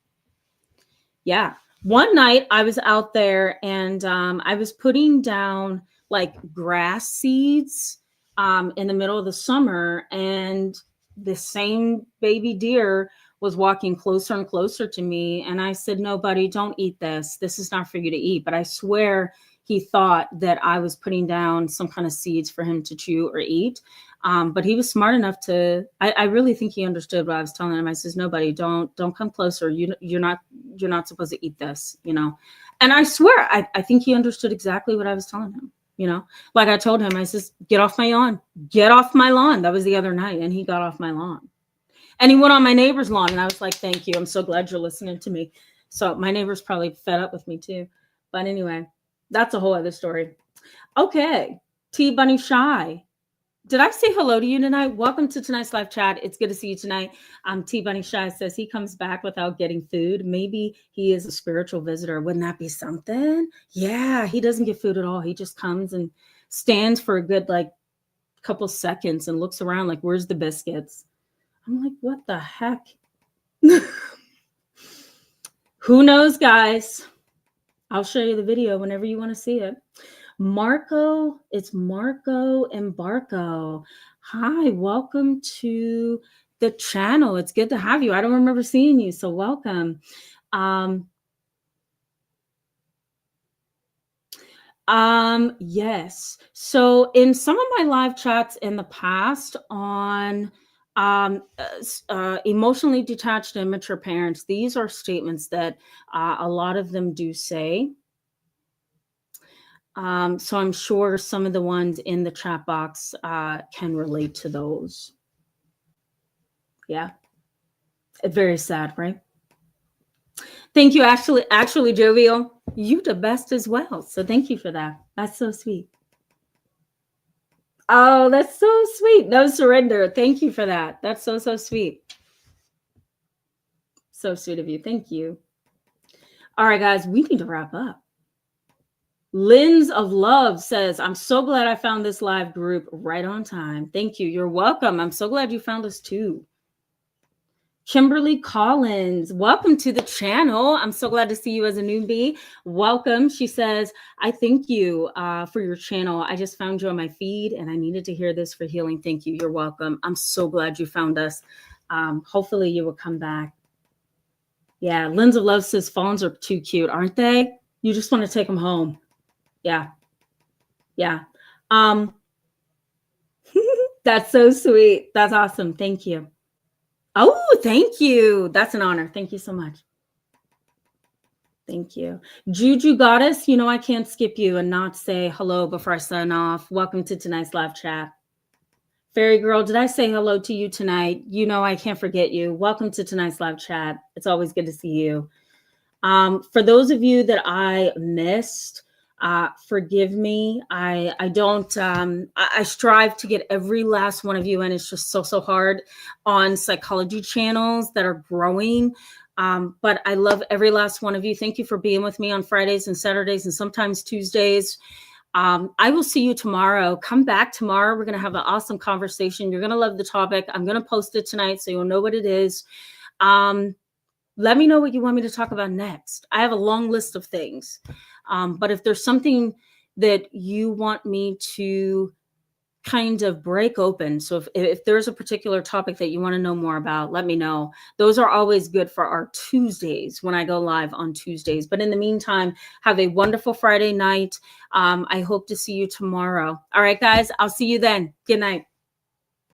Yeah. One night I was out there and I was putting down like grass seeds in the middle of the summer, and the same baby deer was walking closer and closer to me. And I said, no, buddy, don't eat this. This is not for you to eat. But I swear he thought that I was putting down some kind of seeds for him to chew or eat. But he was smart enough to, I really think he understood what I was telling him. I says, no, buddy, don't come closer. You're not supposed to eat this, you know? And I swear, I think he understood exactly what I was telling him, you know? Like I told him, I says, get off my lawn, get off my lawn. That was the other night. And he got off my lawn. And he went on my neighbor's lawn, and I was like, thank you. I'm so glad you're listening to me. So my neighbor's probably fed up with me too. But anyway, that's a whole other story. Okay. T Bunny Shy. Did I say hello to you tonight? Welcome to tonight's live chat. It's good to see you tonight. T Bunny Shy says he comes back without getting food. Maybe he is a spiritual visitor. Wouldn't that be something? Yeah, he doesn't get food at all. He just comes and stands for a good like couple seconds and looks around like, where's the biscuits? I'm like, what the heck? Who knows, guys? I'll show you the video whenever you want to see it. Marco, it's Marco and Barco. Hi, welcome to the channel. It's good to have you. I don't remember seeing you, so welcome. Yes. So in some of my live chats in the past on emotionally detached and immature parents, these are statements that a lot of them do say. So I'm sure some of the ones in the chat box can relate to those. Yeah. Very sad, right? Thank you, actually, Jovial. You the best as well. So thank you for that. That's so sweet. Oh, that's so sweet. No surrender. Thank you for that. That's so, so sweet. So sweet of you. Thank you. All right, guys, we need to wrap up. Lens of Love says, I'm so glad I found this live group right on time. Thank you. You're welcome. I'm so glad you found us too. Kimberly Collins, welcome to the channel. I'm so glad to see you as a newbie. Welcome. She says, I thank you for your channel. I just found you on my feed and I needed to hear this for healing. Thank you. You're welcome. I'm so glad you found us. Hopefully you will come back. Yeah, Lens of Love says phones are too cute, aren't they? You just want to take them home. Yeah. Yeah. That's so sweet. That's awesome. Thank you. Oh, thank you. That's an honor. Thank you so much. Thank you. Juju Goddess, you know I can't skip you and not say hello before I sign off. Welcome to tonight's live chat. Fairy Girl, did I say hello to you tonight? You know I can't forget you. Welcome to tonight's live chat. It's always good to see you. For those of you that I missed, forgive me. I don't. I strive to get every last one of you in. It's just so hard on psychology channels that are growing. But I love every last one of you. Thank you for being with me on Fridays and Saturdays and sometimes Tuesdays. I will see you tomorrow. Come back tomorrow. We're going to have an awesome conversation. You're going to love the topic. I'm going to post it tonight so you'll know what it is. Let me know what you want me to talk about next. I have a long list of things. But if there's something that you want me to kind of break open, so if there's a particular topic that you want to know more about, let me know. Those are always good for our Tuesdays when I go live on Tuesdays. But in the meantime, have a wonderful Friday night. I hope to see you tomorrow. All right, guys, I'll see you then. Good night.